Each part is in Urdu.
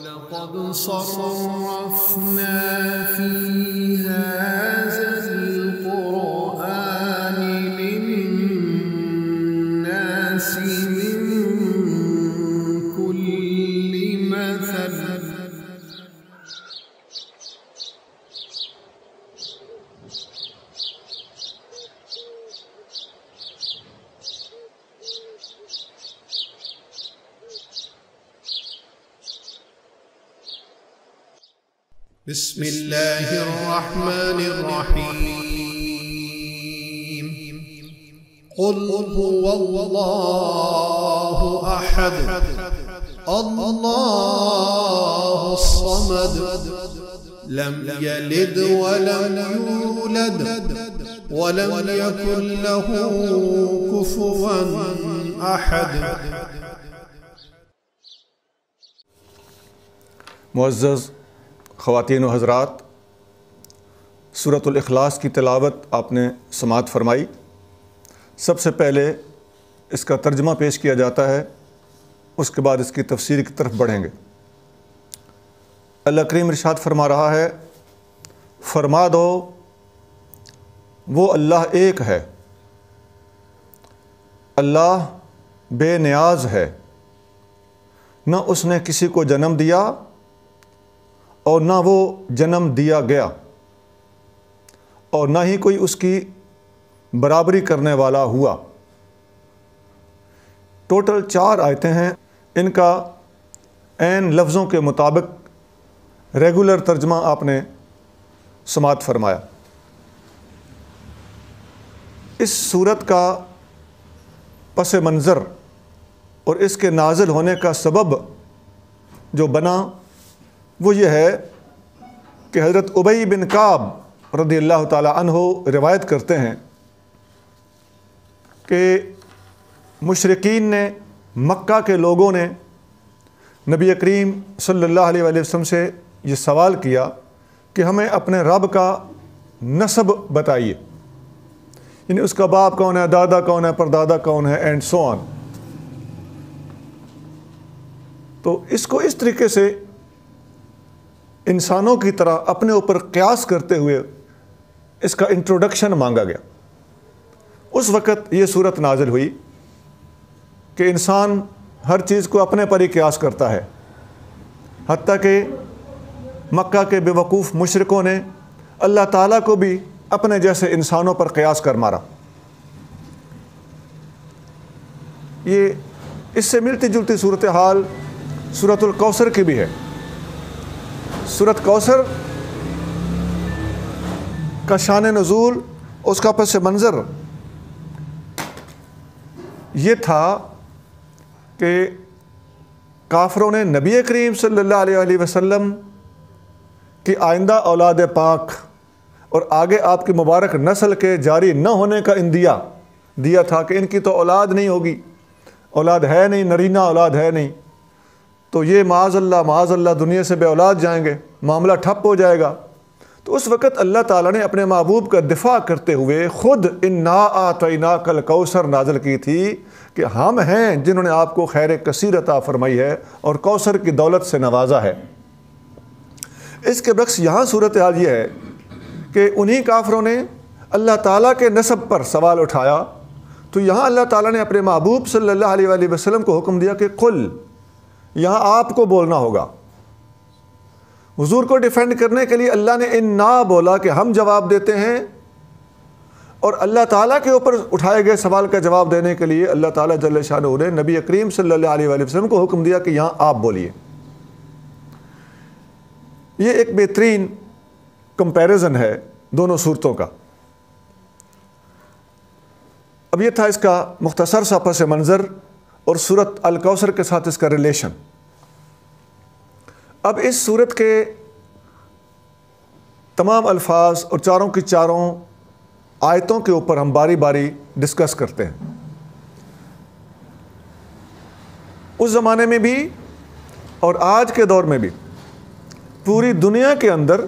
وَلَقَدْ صَرَّفْنَا فِي هَذَا الْقُرْآنِ لِلنَّاسِ مِنْ كُلِّ مَثَلٍ بسم اللہ الرحمن الرحیم قل هو اللہ احد اللہ الصمد لم یلد ولم یولد ولم یکن له کفوا احد۔ معزز خواتین و حضرات، سورۃ الاخلاص کی تلاوت آپ نے سماعت فرمائی۔ سب سے پہلے اس کا ترجمہ پیش کیا جاتا ہے، اس کے بعد اس کی تفسیر کی طرف بڑھیں گے۔ اللہ کریم ارشاد فرما رہا ہے، فرما دو وہ اللہ ایک ہے، اللہ بے نیاز ہے، نہ اس نے کسی کو جنم دیا اور نہ وہ جنم دیا گیا، اور نہ ہی کوئی اس کی برابری کرنے والا ہوا۔ ٹوٹل 4 آیتیں ہیں، ان کا عین لفظوں کے مطابق ریگولر ترجمہ آپ نے سماعت فرمایا۔ اس صورت کا پس منظر اور اس کے نازل ہونے کا سبب جو بنا وہ یہ ہے کہ حضرت ابی بن کعب رضی اللہ تعالی عنہ روایت کرتے ہیں کہ مشرکین نے، مکہ کے لوگوں نے نبی کریم صلی اللہ علیہ وآلہ وسلم سے یہ سوال کیا کہ ہمیں اپنے رب کا نسب بتائیے، یعنی اس کا باپ کون ہے، دادا کون ہے، پردادا کون ہے، اینڈ سو آن۔ تو اس کو اس طریقے سے انسانوں کی طرح اپنے اوپر قیاس کرتے ہوئے اس کا انٹروڈکشن مانگا گیا۔ اس وقت یہ صورت نازل ہوئی کہ انسان ہر چیز کو اپنے پر ہی قیاس کرتا ہے، حتیٰ کہ مکہ کے بے وقوف مشرکوں نے اللہ تعالیٰ کو بھی اپنے جیسے انسانوں پر قیاس کر مارا۔ یہ اس سے ملتی جلتی صورتحال سورۃ الکوثر کی بھی ہے۔ سورۃ کوثر کا شان نزول، اس کا پس منظر یہ تھا کہ کافروں نے نبی کریم صلی اللہ علیہ وسلم کی آئندہ اولاد پاک اور آگے آپ کی مبارک نسل کے جاری نہ ہونے کا اندیا دیا تھا کہ ان کی تو اولاد نہیں ہوگی، اولاد ہے نہیں، نرینہ اولاد ہے نہیں، تو یہ معاذ اللہ دنیا سے بے اولاد جائیں گے، معاملہ ٹھپ ہو جائے گا۔ تو اس وقت اللہ تعالیٰ نے اپنے محبوب کا دفاع کرتے ہوئے خود انا اعطیناک الکوثر نازل کی تھی کہ ہم ہیں جنہوں نے آپ کو خیر کثیر عطا فرمائی ہے اور کوثر کی دولت سے نوازا ہے۔ اس کے برعکس یہاں صورتحال یہ ہے کہ انہی کافروں نے اللہ تعالیٰ کے نسب پر سوال اٹھایا، تو یہاں اللہ تعالیٰ نے اپنے محبوب صلی اللہ علیہ وآلہ وسلم کو حکم دیا کہ قل، یہاں آپ کو بولنا ہوگا۔ حضور کو ڈیفینڈ کرنے کے لیے اللہ نے انا بولا کہ ہم جواب دیتے ہیں، اور اللہ تعالیٰ کے اوپر اٹھائے گئے سوال کا جواب دینے کے لیے اللہ تعالیٰ جل شانہ نے نبی کریم صلی اللہ علیہ وآلہ وسلم کو حکم دیا کہ یہاں آپ بولیے۔ یہ ایک بہترین کمپیریزن ہے دونوں صورتوں کا۔ اب یہ تھا اس کا مختصر سا پس منظر اور سورۃ الکوثر کے ساتھ اس کا ریلیشن۔ اب اس سورت کے تمام الفاظ اور چاروں کی چاروں آیتوں کے اوپر ہم باری باری ڈسکس کرتے ہیں۔ اس زمانے میں بھی اور آج کے دور میں بھی پوری دنیا کے اندر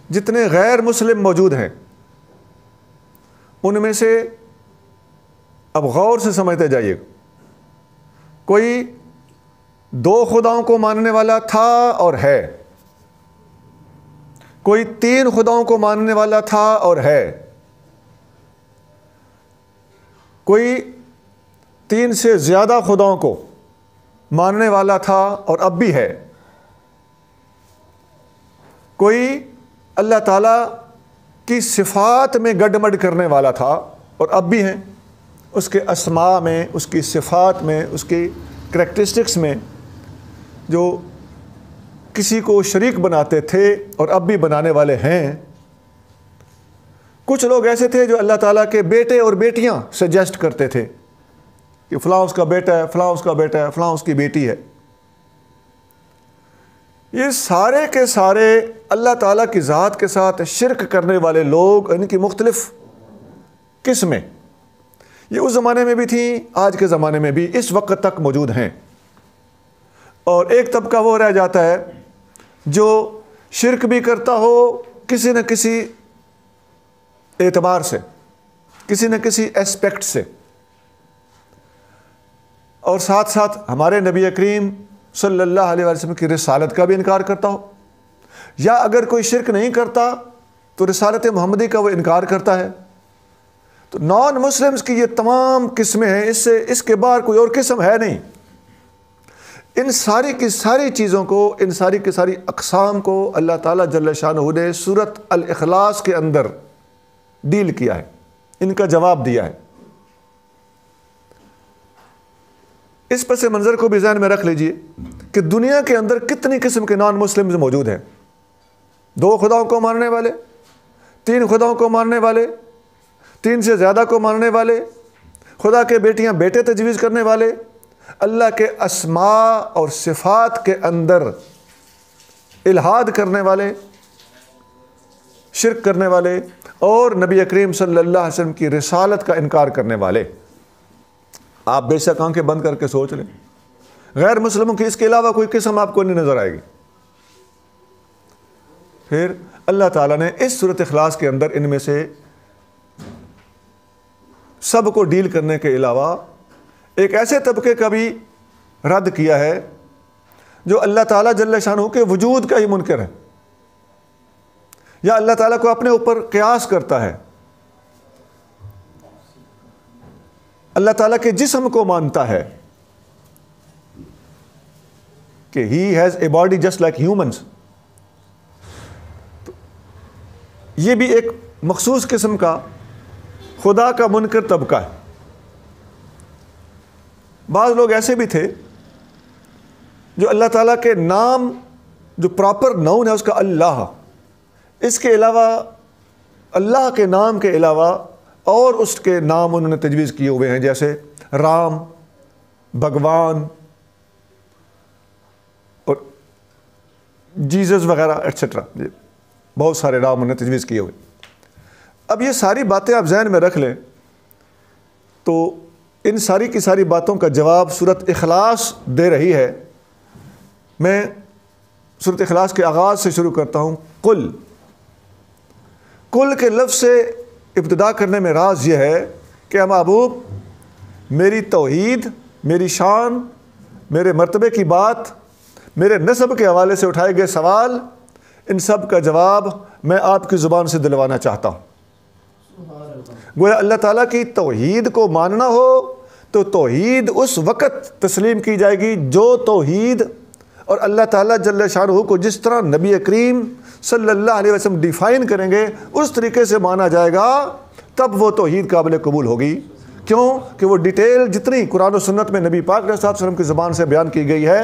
جتنے غیر مسلم موجود ہیں ان میں سے اب غور سے سمجھتے جائیے، کوئی 2 خداؤں کو ماننے والا تھا اور ہے، کوئی 3 خداؤں کو ماننے والا تھا اور ہے، کوئی 3 سے زیادہ خداؤں کو ماننے والا تھا اور اب بھی ہے، کوئی اللہ تعالیٰ کی صفات میں گڈمڈ کرنے والا تھا اور اب بھی ہیں، اس کے اسماء میں، اس کی صفات میں، اس کی کریکٹرسٹکس میں جو کسی کو شریک بناتے تھے اور اب بھی بنانے والے ہیں۔ کچھ لوگ ایسے تھے جو اللہ تعالیٰ کے بیٹے اور بیٹیاں سجیسٹ کرتے تھے کہ فلاں اس کا بیٹا ہے، فلاں اس کا بیٹا ہے، فلاں اس کی بیٹی ہے۔ یہ سارے کے سارے اللہ تعالیٰ کی ذات کے ساتھ شرک کرنے والے لوگ، ان کی مختلف قسمیں یہ اس زمانے میں بھی تھیں، آج کے زمانے میں بھی اس وقت تک موجود ہیں۔ اور ایک طبقہ وہ رہ جاتا ہے جو شرک بھی کرتا ہو کسی نہ کسی اعتبار سے، کسی نہ کسی اسپیکٹ سے، اور ساتھ ساتھ ہمارے نبی کریم صلی اللہ علیہ وسلم کی رسالت کا بھی انکار کرتا ہو، یا اگر کوئی شرک نہیں کرتا تو رسالت محمدی کا وہ انکار کرتا ہے۔ تو نان مسلمز کی یہ تمام قسمیں ہیں، اس کے باہر کوئی اور قسم ہے نہیں۔ ان ساری کی ساری چیزوں کو، ان ساری کی ساری اقسام کو اللہ تعالیٰ جل شانہ نے سورۃ الاخلاص کے اندر ڈیل کیا ہے، ان کا جواب دیا ہے۔ اس پس منظر کو بھی ذہن میں رکھ لیجئے کہ دنیا کے اندر کتنی قسم کے نان مسلمز موجود ہیں۔ 2 خداؤں کو ماننے والے، 3 خداؤں کو ماننے والے، 3 سے زیادہ کو ماننے والے، خدا کے بیٹیاں بیٹے تجویز کرنے والے، اللہ کے اسماء اور صفات کے اندر الحاد کرنے والے، شرک کرنے والے، اور نبی کریم صلی اللہ علیہ وسلم کی رسالت کا انکار کرنے والے۔ آپ بے شک آنکھیں بند کر کے سوچ لیں، غیر مسلموں کی اس کے علاوہ کوئی قسم آپ کو نہیں نظر آئے گی۔ پھر اللہ تعالیٰ نے اس سورۃ اخلاص کے اندر ان میں سے سب کو ڈیل کرنے کے علاوہ ایک ایسے طبقے کا بھی رد کیا ہے جو اللہ تعالیٰ جل شانہ کے وجود کا ہی منکر ہے، یا اللہ تعالیٰ کو اپنے اوپر قیاس کرتا ہے، اللہ تعالیٰ کے جسم کو مانتا ہے کہ he has a body just like humans. یہ بھی ایک مخصوص قسم کا خدا کا منکر طبقہ ہے۔ بعض لوگ ایسے بھی تھے جو اللہ تعالیٰ کے نام، جو پراپر ناؤن ہے اس کا اللہ، اس کے علاوہ اللہ کے نام کے علاوہ اور اس کے نام انہوں نے تجویز کیے ہوئے ہیں، جیسے رام، بھگوان اور جیزس وغیرہ ایٹسٹرا، بہت سارے نام انہوں نے تجویز کیے ہوئے۔ اب یہ ساری باتیں آپ ذہن میں رکھ لیں تو ان ساری کی ساری باتوں کا جواب سورۃ اخلاص دے رہی ہے۔ میں سورۃ اخلاص کے آغاز سے شروع کرتا ہوں۔ قل کے لفظ سے ابتدا کرنے میں راز یہ ہے کہ اے محبوب، میری توحید، میری شان، میرے مرتبے کی بات، میرے نسب کے حوالے سے اٹھائے گئے سوال، ان سب کا جواب میں آپ کی زبان سے دلوانا چاہتا ہوں۔ گویا اللہ تعالیٰ کی توحید کو ماننا ہو تو توحید اس وقت تسلیم کی جائے گی جو توحید اور اللہ تعالیٰ جل شانہ کو جس طرح نبی کریم صلی اللہ علیہ وسلم ڈیفائن کریں گے اس طریقے سے مانا جائے گا، تب وہ توحید قابل قبول ہوگی۔ کیوں کہ وہ ڈیٹیل جتنی قرآن و سنت میں نبی پاک علیہ الصلوۃ والسلام کی زبان سے بیان کی گئی ہے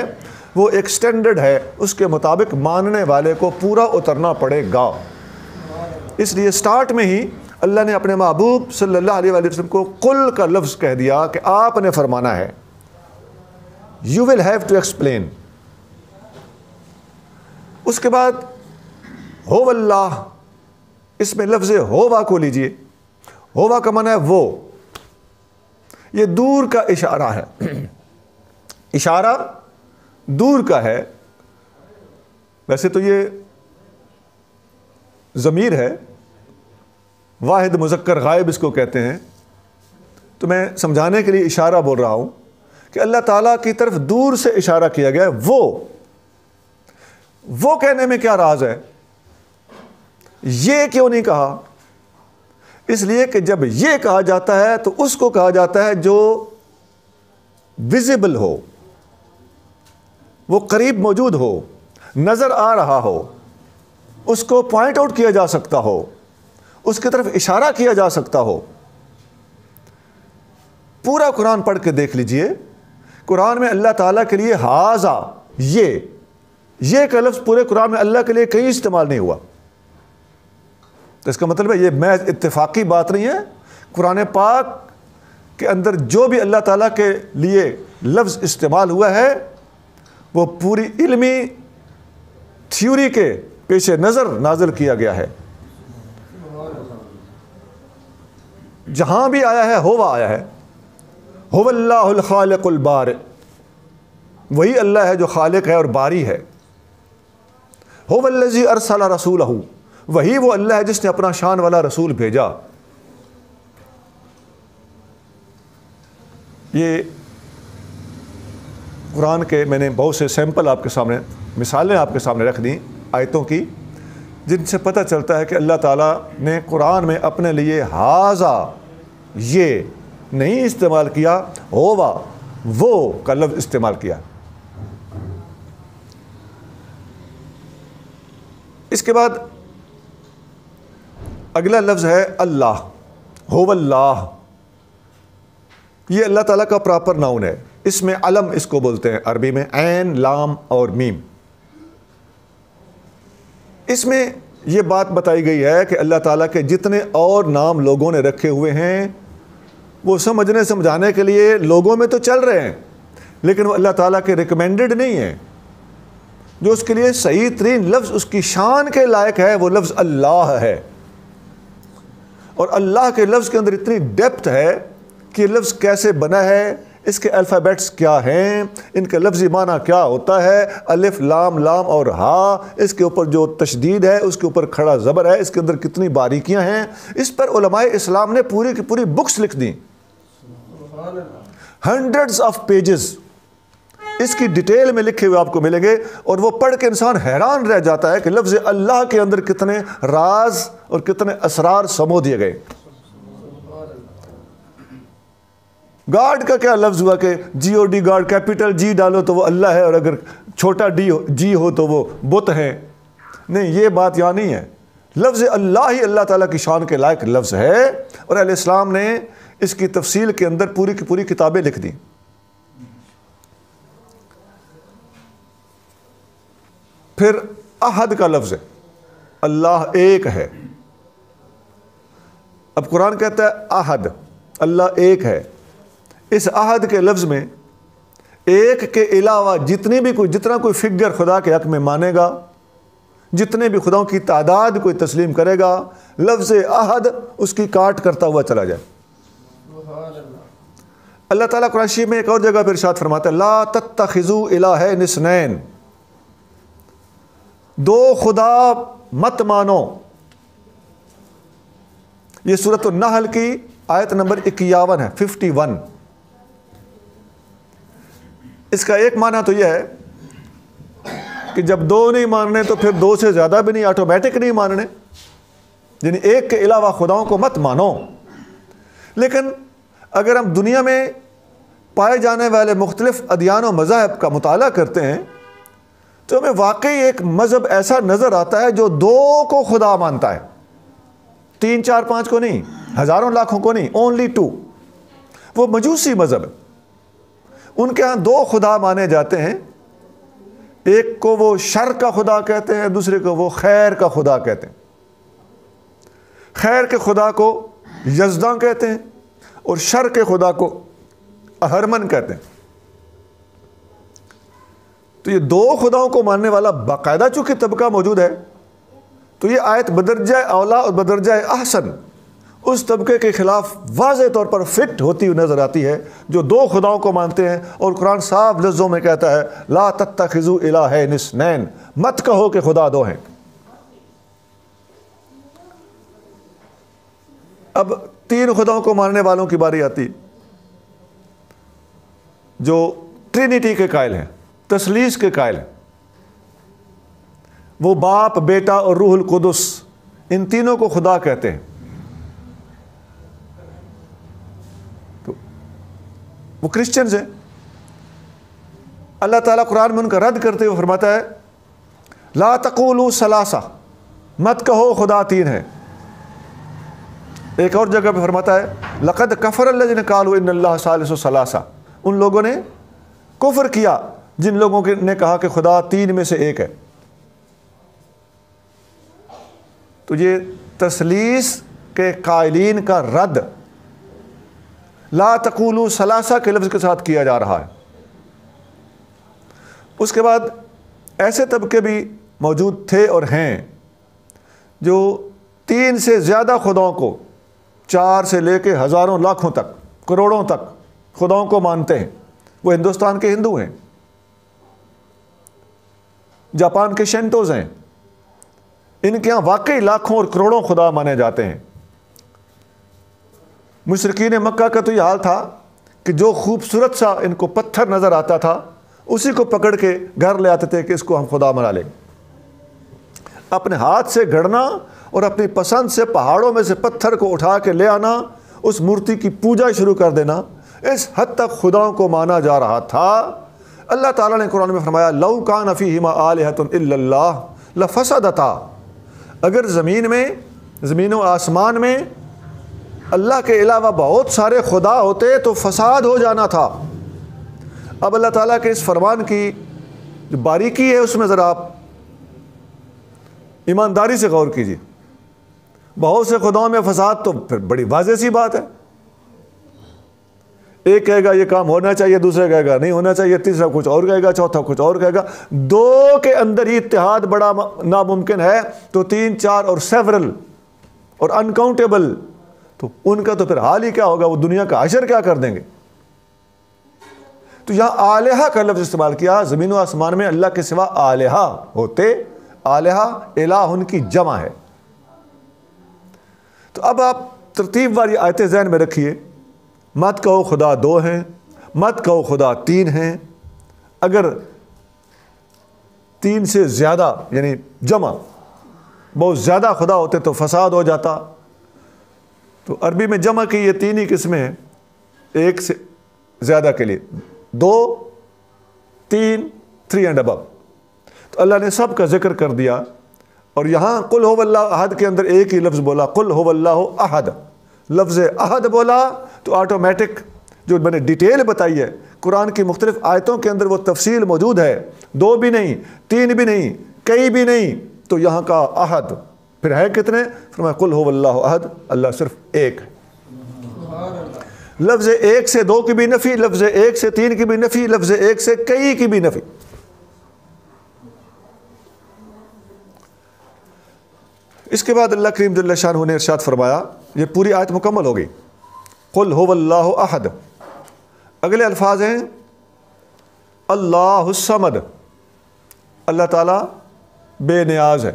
وہ ایک سٹینڈرڈ ہے، اس کے مطابق ماننے والے کو پورا اترنا پڑے گا۔ اس لیے سٹارٹ میں ہی اللہ نے اپنے محبوب صلی اللہ علیہ وسلم کو قل کا لفظ کہہ دیا کہ آپ نے فرمانا ہے، you will have to explain. اس کے بعد ہو اللہ، اس میں لفظ ہوا کو لیجئے۔ ہوا کا معنی ہے وہ، یہ دور کا اشارہ ہے، اشارہ دور کا ہے۔ ویسے تو یہ ضمیر ہے، واحد مذکر غائب اس کو کہتے ہیں، تو میں سمجھانے کے لیے اشارہ بول رہا ہوں کہ اللہ تعالیٰ کی طرف دور سے اشارہ کیا گیا ہے، وہ کہنے میں کیا راز ہے؟ یہ کیوں نہیں کہا؟ اس لیے کہ جب یہ کہا جاتا ہے تو اس کو کہا جاتا ہے جو ویزیبل ہو، وہ قریب موجود ہو، نظر آ رہا ہو، اس کو پوائنٹ آؤٹ کیا جا سکتا ہو، اس کی طرف اشارہ کیا جا سکتا ہو۔ پورا قرآن پڑھ کے دیکھ لیجئے، قرآن میں اللہ تعالیٰ کے لیے ہاذا، یہ کا لفظ پورے قرآن میں اللہ کے لیے کہیں استعمال نہیں ہوا۔ تو اس کا مطلب ہے یہ محض اتفاقی بات نہیں ہے، قرآن پاک کے اندر جو بھی اللہ تعالیٰ کے لیے لفظ استعمال ہوا ہے وہ پوری علمی تھیوری کے پیش نظر نازل کیا گیا ہے۔ جہاں بھی آیا ہے ہوا آیا ہے، هو اللہ الخالق البارئ، وہی اللہ ہے جو خالق ہے اور باری ہے۔ هو الذی ارسل رسولہ، وہی وہ اللہ ہے جس نے اپنا شان والا رسول بھیجا۔ یہ قرآن کے میں نے بہت سے سیمپل آپ کے سامنے، مثالیں آپ کے سامنے رکھ دیں آیتوں کی، جن سے پتہ چلتا ہے کہ اللہ تعالیٰ نے قرآن میں اپنے لیے ہاذا، یہ نہیں استعمال کیا، ہوا، وہ کا لفظ استعمال کیا۔ اس کے بعد اگلا لفظ ہے اللہ، هو اللہ، یہ اللہ تعالیٰ کا پراپر ناؤن ہے۔ اس میں علم اس کو بولتے ہیں عربی میں، عین، لام اور میم۔ اس میں یہ بات بتائی گئی ہے کہ اللہ تعالیٰ کے جتنے اور نام لوگوں نے رکھے ہوئے ہیں وہ سمجھنے سمجھانے کے لیے لوگوں میں تو چل رہے ہیں، لیکن وہ اللہ تعالیٰ کے ریکمینڈڈ نہیں ہیں۔ جو اس کے لیے صحیح ترین لفظ اس کی شان کے لائق ہے وہ لفظ اللہ ہے، اور اللہ کے لفظ کے اندر اتنی ڈیپتھ ہے کہ یہ لفظ کیسے بنا ہے، اس کے الفابیٹس کیا ہیں، ان کے لفظی معنی کیا ہوتا ہے، الف، لام اور ہا، اس کے اوپر جو تشدید ہے، اس کے اوپر کھڑا زبر ہے، اس کے اندر کتنی باریکیاں ہیں، اس پر علماء اسلام نے پوری کی پوری بکس لکھ دیں، ہنڈریڈز آف پیجز اس کی ڈیٹیل میں لکھے ہوئے آپ کو ملیں گے، اور وہ پڑھ کے انسان حیران رہ جاتا ہے کہ لفظ اللہ کے اندر کتنے راز اور کتنے اسرار سمو دیے گئے۔ گاڈ کا کیا لفظ ہوا کہ جی او ڈی گاڈ، کیپیٹل جی ڈالو تو وہ اللہ ہے، اور اگر چھوٹا جی ہو تو وہ بت ہیں؟ نہیں، یہ بات یہاں نہیں ہے۔ لفظ اللہ ہی اللہ تعالیٰ کی شان کے لائق لفظ ہے، اور اہل اسلام نے اس کی تفصیل کے اندر پوری کی پوری کتابیں لکھ دیں۔ پھر احد کا لفظ ہے، اللہ ایک ہے۔ اب قرآن کہتا ہے احد، اللہ ایک ہے۔ اس احد کے لفظ میں ایک کے علاوہ جتنا کوئی فگر خدا کے حق میں مانے گا، جتنے بھی خداؤں کی تعداد کوئی تسلیم کرے گا، لفظ احد اس کی کاٹ کرتا ہوا چلا جائے۔ اللہ تعالیٰ قرآن شریف میں ایک اور جگہ پر ارشاد فرماتا ہے، لا تتخذوا الہین اثنین، دو خدا مت مانو۔ یہ سورۃ النحل کی آیت نمبر 51 ہے، 51۔ اس کا ایک معنی تو یہ ہے کہ جب دو نہیں ماننے تو پھر دو سے زیادہ بھی نہیں، آٹومیٹک نہیں ماننے، یعنی ایک کے علاوہ خداؤں کو مت مانو۔ لیکن اگر ہم دنیا میں پائے جانے والے مختلف ادیان و مذاہب کا مطالعہ کرتے ہیں تو ہمیں واقعی ایک مذہب ایسا نظر آتا ہے جو دو کو خدا مانتا ہے، 3 4 5 کو نہیں، ہزاروں لاکھوں کو نہیں، only 2۔ وہ مجوسی مذہب ہے، ان کے ہاں 2 خدا مانے جاتے ہیں، ایک کو وہ شر کا خدا کہتے ہیں، دوسرے کو وہ خیر کا خدا کہتے ہیں۔ خیر کے خدا کو یزداں کہتے ہیں اور شر کے خدا کو اہرمن کہتے ہیں۔ تو یہ 2 خداؤں کو ماننے والا باقاعدہ چونکہ طبقہ موجود ہے، تو یہ آیت بدرجہ اولا اور بدرجہ احسن اس طبقے کے خلاف واضح طور پر فٹ ہوتی ہوئی نظر آتی ہے جو 2 خداؤں کو مانتے ہیں۔ اور قرآن صاف لفظوں میں کہتا ہے، لا تتخذوا الہین اثنین، مت کہو کہ خدا 2 ہیں۔ اب 3 خداؤں کو ماننے والوں کی باری آتی، جو ٹرینٹی کے قائل ہیں، تثلیث کے قائل ہیں، وہ باپ، بیٹا اور روح القدس ان تینوں کو خدا کہتے ہیں. تو وہ کرسچنز ہیں. اللہ تعالیٰ قرآن میں ان کا رد کرتے ہوئے فرماتا ہے لا تقولوا ثلاثہ، مت کہو خدا تین ہے. ایک اور جگہ پہ فرماتا ہے لقد کفر الذین قالوا ان اللہ ثالث ثلاثہ، ان لوگوں نے کفر کیا جن لوگوں نے کہا کہ خدا تین میں سے ایک ہے. تو یہ تثلیث کے قائلین کا رد لا تقولوا ثلاثہ کے لفظ کے ساتھ کیا جا رہا ہے. اس کے بعد ایسے طبقے بھی موجود تھے اور ہیں جو تین سے زیادہ خداؤں کو، چار سے لے کے ہزاروں لاکھوں تک، کروڑوں تک خداؤں کو مانتے ہیں. وہ ہندوستان کے ہندو ہیں، جاپان کے شینٹوز ہیں. ان کے ہاں واقعی لاکھوں اور کروڑوں خدا مانے جاتے ہیں. مشرکین مکہ کا تو یہ حال تھا کہ جو خوبصورت سا ان کو پتھر نظر آتا تھا اسی کو پکڑ کے گھر لے آتے تھے کہ اس کو ہم خدا بنا لیں. اپنے ہاتھ سے گھڑنا اور اپنی پسند سے پہاڑوں میں سے پتھر کو اٹھا کے لے آنا، اس مورتی کی پوجا شروع کر دینا، اس حد تک خداؤں کو مانا جا رہا تھا. اللہ تعالیٰ نے قرآن میں فرمایا لو کان فیہما آلہۃ الا اللہ لفسدتا، اگر زمین و آسمان میں اللہ کے علاوہ بہت سارے خدا ہوتے تو فساد ہو جانا تھا. اب اللہ تعالیٰ کے اس فرمان کی جو باریکی ہے اس میں ذرا آپ ایمانداری سے غور کیجیے. بہت سے خداؤں میں فساد تو پھر بڑی واضح سی بات ہے. ایک کہے گا یہ کام ہونا چاہیے، دوسرا کہے گا نہیں ہونا چاہیے، تیسرا کچھ اور کہے گا، چوتھا کچھ اور کہے گا. دو کے اندر ہی اتحاد بڑا ناممکن ہے، تو تین، چار اور سیورل اور انکاؤنٹیبل، تو ان کا تو پھر حال ہی کیا ہوگا، وہ دنیا کا حشر کیا کر دیں گے. تو یہاں آلہہ کا لفظ استعمال کیا. زمین و آسمان میں اللہ کے سوا آلہہ ہوتے، آلہہ الہ ان کی جمع ہے. تو اب آپ ترتیب والی آیتیں ذہن میں رکھیے. مت کہو خدا دو ہیں، مت کہو خدا تین ہیں. اگر تین سے زیادہ یعنی جمع بہت زیادہ خدا ہوتے تو فساد ہو جاتا. تو عربی میں جمع کی یہ تین ہی قسمیں ہیں ایک سے زیادہ کے لیے، دو، تین، 3 اینڈ ابو. تو اللہ نے سب کا ذکر کر دیا. اور یہاں قل هو اللہ احد کے اندر ایک ہی لفظ بولا، قل هو اللہ احد. لفظ احد بولا تو آٹومیٹک جو میں نے ڈیٹیل بتائی ہے قرآن کی مختلف آیتوں کے اندر وہ تفصیل موجود ہے. دو بھی نہیں، تین بھی نہیں، کئی بھی نہیں، تو یہاں کا احد پھر ہے کتنے؟ فرمایا قل هو اللہ احد، اللہ صرف ایک ہے. لفظ ایک سے دو کی بھی نفی، لفظ ایک سے تین کی بھی نفی، لفظ ایک سے کئی کی بھی نفی. اس کے بعد اللہ کریم جل شانہ نے ارشاد فرمایا، یہ پوری آیت مکمل ہو گئی، قل هو اللہ احد. اگلے الفاظ ہیں اللہ الصمد، اللہ تعالیٰ بے نیاز ہے.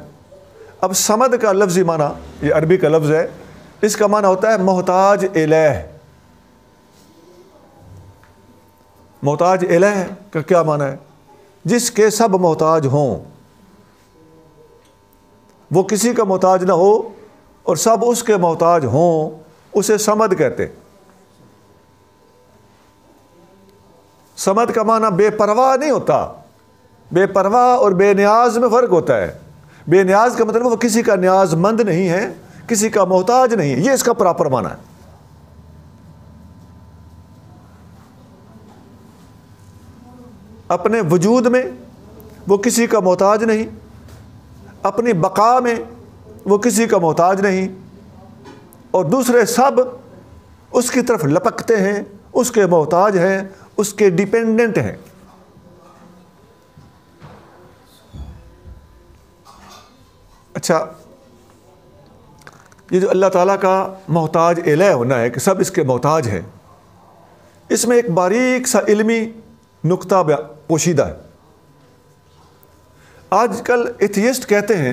اب صمد کا لفظی معنی، یہ عربی کا لفظ ہے، اس کا معنی ہوتا ہے محتاج الیہ. محتاج الیہ کا کیا معنی ہے؟ جس کے سب محتاج ہوں، وہ کسی کا محتاج نہ ہو اور سب اس کے محتاج ہوں، اسے صمد کہتے. صمد کا معنی بے پرواہ نہیں ہوتا. بے پرواہ اور بے نیاز میں فرق ہوتا ہے. بے نیاز کا مطلب وہ کسی کا نیاز مند نہیں ہے، کسی کا محتاج نہیں ہے، یہ اس کا پراپر معنی ہے. اپنے وجود میں وہ کسی کا محتاج نہیں، اپنی بقا میں وہ کسی کا محتاج نہیں، اور دوسرے سب اس کی طرف لپکتے ہیں، اس کے محتاج ہیں، اس کے ڈیپینڈنٹ ہیں. اچھا، یہ جو اللہ تعالیٰ کا محتاج الہ ہونا ہے کہ سب اس کے محتاج ہیں، اس میں ایک باریک سا علمی نقطہ پوشیدہ ہے. آج کل ایتھیسٹ کہتے ہیں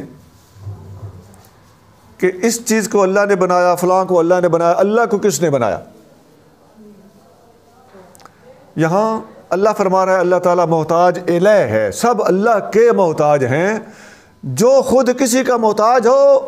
کہ اس چیز کو اللہ نے بنایا، فلاں کو اللہ نے بنایا. اللہ کو کس نے بنایا؟ یہاں اللہ فرما رہا ہے اللہ تعالیٰ محتاج الیہ ہے، سب اللہ کے محتاج ہیں. جو خود کسی کا محتاج ہو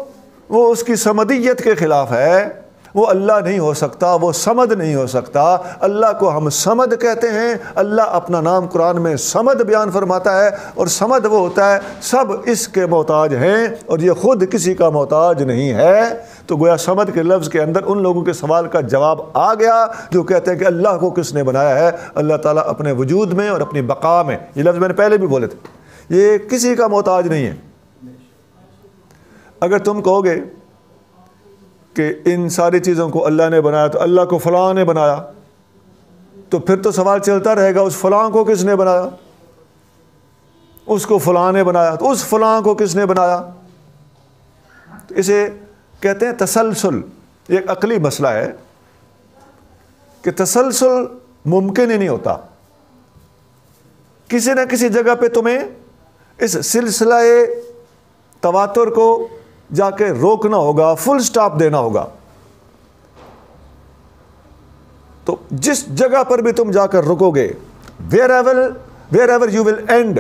وہ اس کی صمدیت کے خلاف ہے، وہ اللہ نہیں ہو سکتا، وہ صمد نہیں ہو سکتا. اللہ کو ہم صمد کہتے ہیں. اللہ اپنا نام قرآن میں صمد بیان فرماتا ہے، اور صمد وہ ہوتا ہے سب اس کے محتاج ہیں اور یہ خود کسی کا محتاج نہیں ہے. تو گویا صمد کے لفظ کے اندر ان لوگوں کے سوال کا جواب آ گیا جو کہتے ہیں کہ اللہ کو کس نے بنایا ہے. اللہ تعالیٰ اپنے وجود میں اور اپنی بقا میں، یہ لفظ میں نے پہلے بھی بولے تھے، یہ کسی کا محتاج نہیں ہے. اگر تم کہو گے کہ ان ساری چیزوں کو اللہ نے بنایا تو اللہ کو فلاں نے بنایا، تو پھر تو سوال چلتا رہے گا اس فلاں کو کس نے بنایا، اس کو فلاں نے بنایا تو اس فلاں کو کس نے بنایا. تو اسے کہتے ہیں تسلسل. ایک عقلی مسئلہ ہے کہ تسلسل ممکن ہی نہیں ہوتا. کسی نہ کسی جگہ پہ تمہیں اس سلسلہ تواتر کو جا کے روکنا ہوگا، فل سٹاپ دینا ہوگا. تو جس جگہ پر بھی تم جا کر رکو گے، wherever you will end،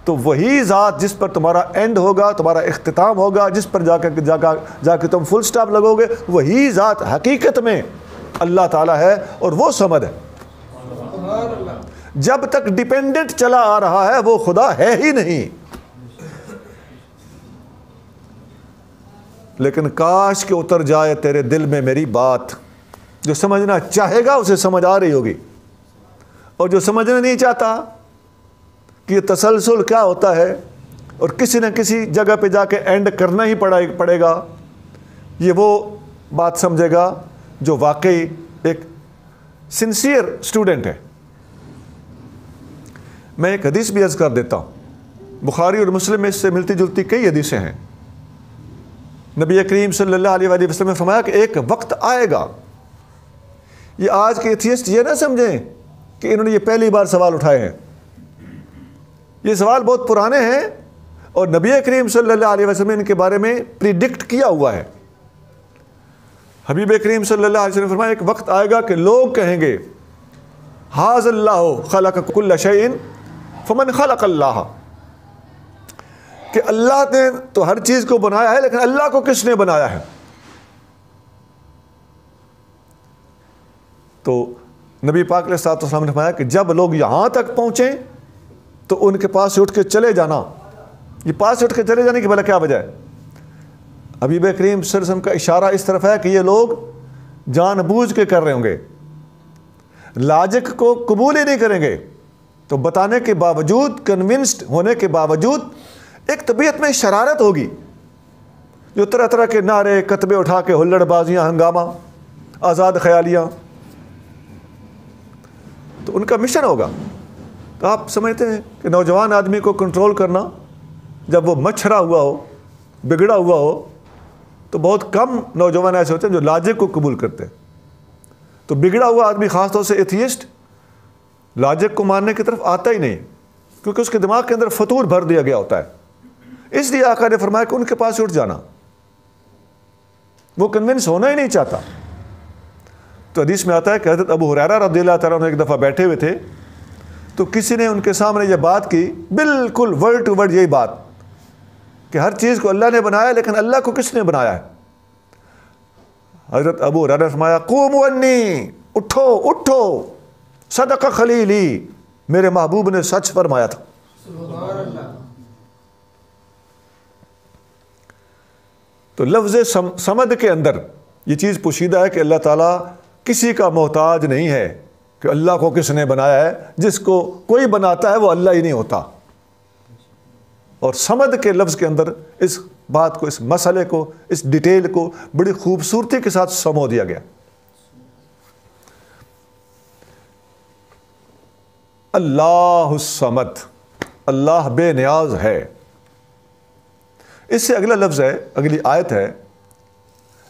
تو وہی ذات جس پر تمہارا اینڈ ہوگا، تمہارا اختتام ہوگا، جس پر جا کے تم فل سٹاپ لگو گے، وہی ذات حقیقت میں اللہ تعالیٰ ہے اور وہ صمد ہے. جب تک ڈیپینڈنٹ چلا آ رہا ہے وہ خدا ہے ہی نہیں. لیکن کاش کہ اتر جائے تیرے دل میں میری بات، جو سمجھنا چاہے گا اسے سمجھ آ رہی ہوگی، اور جو سمجھنا نہیں چاہتا کہ یہ تسلسل کیا ہوتا ہے اور کسی نہ کسی جگہ پہ جا کے اینڈ کرنا ہی پڑے گا، یہ وہ بات سمجھے گا جو واقعی ایک سنسیئر اسٹوڈنٹ ہے. میں ایک حدیث بھی عرض کر دیتا ہوں، بخاری اور مسلم میں اس سے ملتی جلتی کئی حدیثیں ہیں. نبی کریم صلی اللہ علیہ وآلہ وسلم نے فرمایا کہ ایک وقت آئے گا. یہ آج کے ایتھیسٹ یہ نہ سمجھیں کہ انہوں نے یہ پہلی بار سوال اٹھائے ہیں. یہ سوال بہت پرانے ہیں اور نبی کریم صلی اللہ علیہ وسلم نے ان کے بارے میں پریڈکٹ کیا ہوا ہے. حبیب کریم صلی اللہ علیہ وسلم نے فرمایا ایک وقت آئے گا کہ لوگ کہیں گے حاذ اللہ خلق کل شیء فمن خلق اللہ، کہ اللہ نے تو ہر چیز کو بنایا ہے لیکن اللہ کو کس نے بنایا ہے. تو نبی پاک علیہ الصلوۃ والسلام نے فرمایا کہ جب لوگ یہاں تک پہنچیں تو ان کے پاس سے اٹھ کے چلے جانا. یہ پاس سے اٹھ کے چلے جانے کی بھلا کیا وجہ ہے؟ حبیب کریم صلی اللہ علیہ وسلم کا اشارہ اس طرف ہے کہ یہ لوگ جان بوجھ کے کر رہے ہوں گے، لاجک کو قبول ہی نہیں کریں گے. تو بتانے کے باوجود، کنونسڈ ہونے کے باوجود ایک طبیعت میں شرارت ہوگی جو طرح طرح کے نعرے کتبے اٹھا کے ہلڑ بازیاں، ہنگامہ، آزاد خیالیاں، تو ان کا مشن ہوگا. تو آپ سمجھتے ہیں کہ نوجوان آدمی کو کنٹرول کرنا جب وہ مچھرا ہوا ہو، بگڑا ہوا ہو، تو بہت کم نوجوان ایسے ہوتے ہیں جو لاجک کو قبول کرتے ہیں. تو بگڑا ہوا آدمی خاص طور سے ایتھیسٹ لاجک کو ماننے کی طرف آتا ہی نہیں، کیونکہ اس کے دماغ کے اندر فطور بھر دیا گیا ہوتا ہے. اس لیے آقا نے فرمایا کہ ان کے پاس اٹھ جانا، وہ کنونس ہونا ہی نہیں چاہتا. تو حدیث میں آتا ہے کہ حضرت ابو ہریرہ رضی اللہ تعالیٰ عنہ ایک دفعہ بیٹھے ہوئے تھے تو کسی نے ان کے سامنے یہ بات کی، بالکل ورڈ ٹو ورڈ یہی بات کہ ہر چیز کو اللہ نے بنایا لیکن اللہ کو کس نے بنایا ہے. حضرت ابو ہریرہ نے فرمایا قوموا انی، اٹھو اٹھو، صدق خلیلی، میرے محبوب نے سچ فرمایا تھا. تو لفظ صمد کے اندر یہ چیز پوشیدہ ہے کہ اللہ تعالیٰ کسی کا محتاج نہیں ہے کہ اللہ کو کس نے بنایا ہے. جس کو کوئی بناتا ہے وہ اللہ ہی نہیں ہوتا. اور صمد کے لفظ کے اندر اس بات کو، اس مسئلے کو، اس ڈیٹیل کو بڑی خوبصورتی کے ساتھ سمو دیا گیا. اللہ الصمد، اللہ بے نیاز ہے. اس سے اگلا لفظ ہے، اگلی آیت ہے